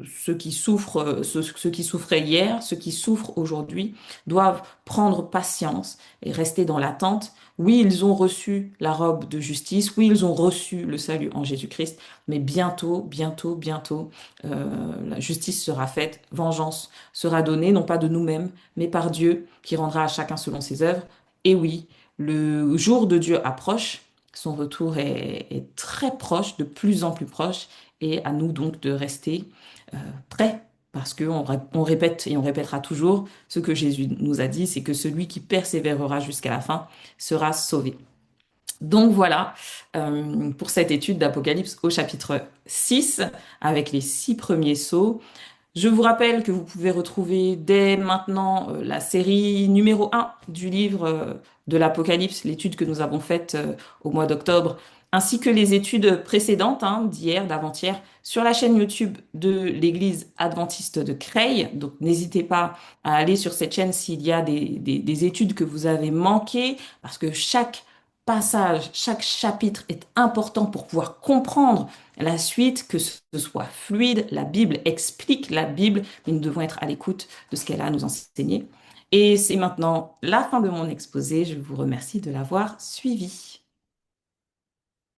ceux qui souffrent, ceux qui souffraient hier, ceux qui souffrent aujourd'hui, doivent prendre patience et rester dans l'attente. Oui, ils ont reçu la robe de justice, oui, ils ont reçu le salut en Jésus-Christ, mais bientôt, bientôt, bientôt, la justice sera faite, vengeance sera donnée, non pas de nous-mêmes, mais par Dieu, qui rendra à chacun selon ses œuvres. Et oui, le jour de Dieu approche, son retour est très proche, de plus en plus proche, et à nous donc de rester prêts, parce on répète et on répétera toujours ce que Jésus nous a dit, c'est que celui qui persévérera jusqu'à la fin sera sauvé. Donc voilà pour cette étude d'Apocalypse au chapitre 6, avec les 6 premiers sceaux. Je vous rappelle que vous pouvez retrouver dès maintenant la série numéro 1 du livre de l'Apocalypse, l'étude que nous avons faite au mois d'octobre, ainsi que les études précédentes, hein, d'hier, d'avant-hier, sur la chaîne YouTube de l'Église adventiste de Creil. Donc n'hésitez pas à aller sur cette chaîne s'il y a des études que vous avez manquées, parce que chaque passage, chaque chapitre est important pour pouvoir comprendre la suite, que ce soit fluide. La Bible explique la Bible, mais nous devons être à l'écoute de ce qu'elle a à nous enseigner. Et c'est maintenant la fin de mon exposé. Je vous remercie de l'avoir suivi.